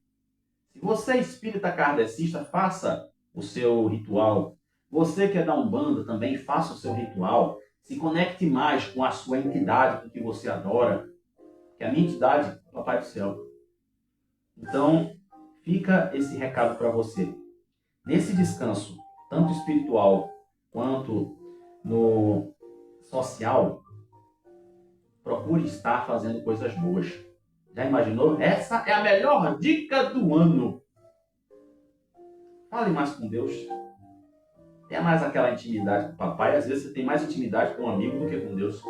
Se você é espírita kardecista, faça o seu ritual. Você que é da Umbanda também, faça o seu ritual. Se conecte mais com a sua entidade, com o que você adora. Que a minha entidade é o Papai do Céu. Então, fica esse recado para você. Nesse descanso, tanto espiritual quanto no social, procure estar fazendo coisas boas. Já imaginou? Essa é a melhor dica do ano. Fale mais com Deus. Tenha mais aquela intimidade com o papai. Às vezes você tem mais intimidade com um amigo do que com Deus.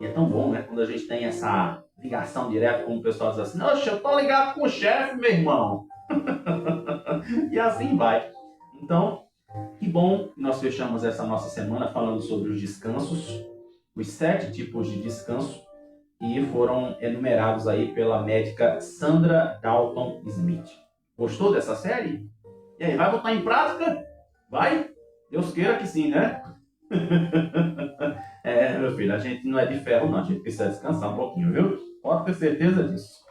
E é tão bom, né? Quando a gente tem essa ligação direta, como o pessoal diz assim, oxe, eu tô ligado com o chefe, meu irmão. E assim vai. Então, que bom que nós fechamos essa nossa semana falando sobre os descansos, os 7 tipos de descanso, que foram enumerados aí pela médica Sandra Dalton Smith. Gostou dessa série? E aí, vai botar em prática? Vai? Deus queira que sim, né? Meu filho, a gente não é de ferro não, a gente precisa descansar um pouquinho, viu? Pode ter certeza disso.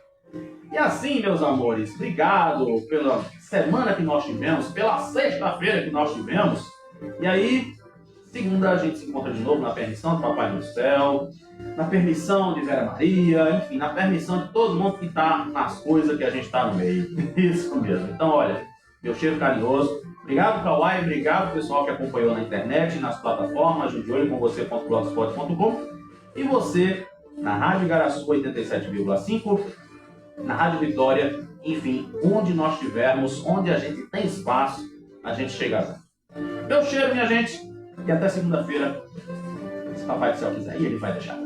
E assim, meus amores, obrigado pela semana que nós tivemos, pela sexta-feira que nós tivemos. E aí, segunda a gente se encontra de novo na permissão do Papai do Céu, na permissão de Vera Maria, enfim, na permissão de todo mundo que está nas coisas que a gente está no meio. Isso mesmo. Então, olha, meu cheiro carinhoso. Obrigado, Kawai, obrigado pessoal que acompanhou na internet, nas plataformas, judeolhocomvocê.blogspot.com e você na Rádio Igaraçu 87,5, na Rádio Vitória, enfim, onde nós estivermos, onde a gente tem espaço, a gente chega lá. Meu cheiro, minha gente, e até segunda-feira, se o Papai do Céu quiser, e ele vai deixar.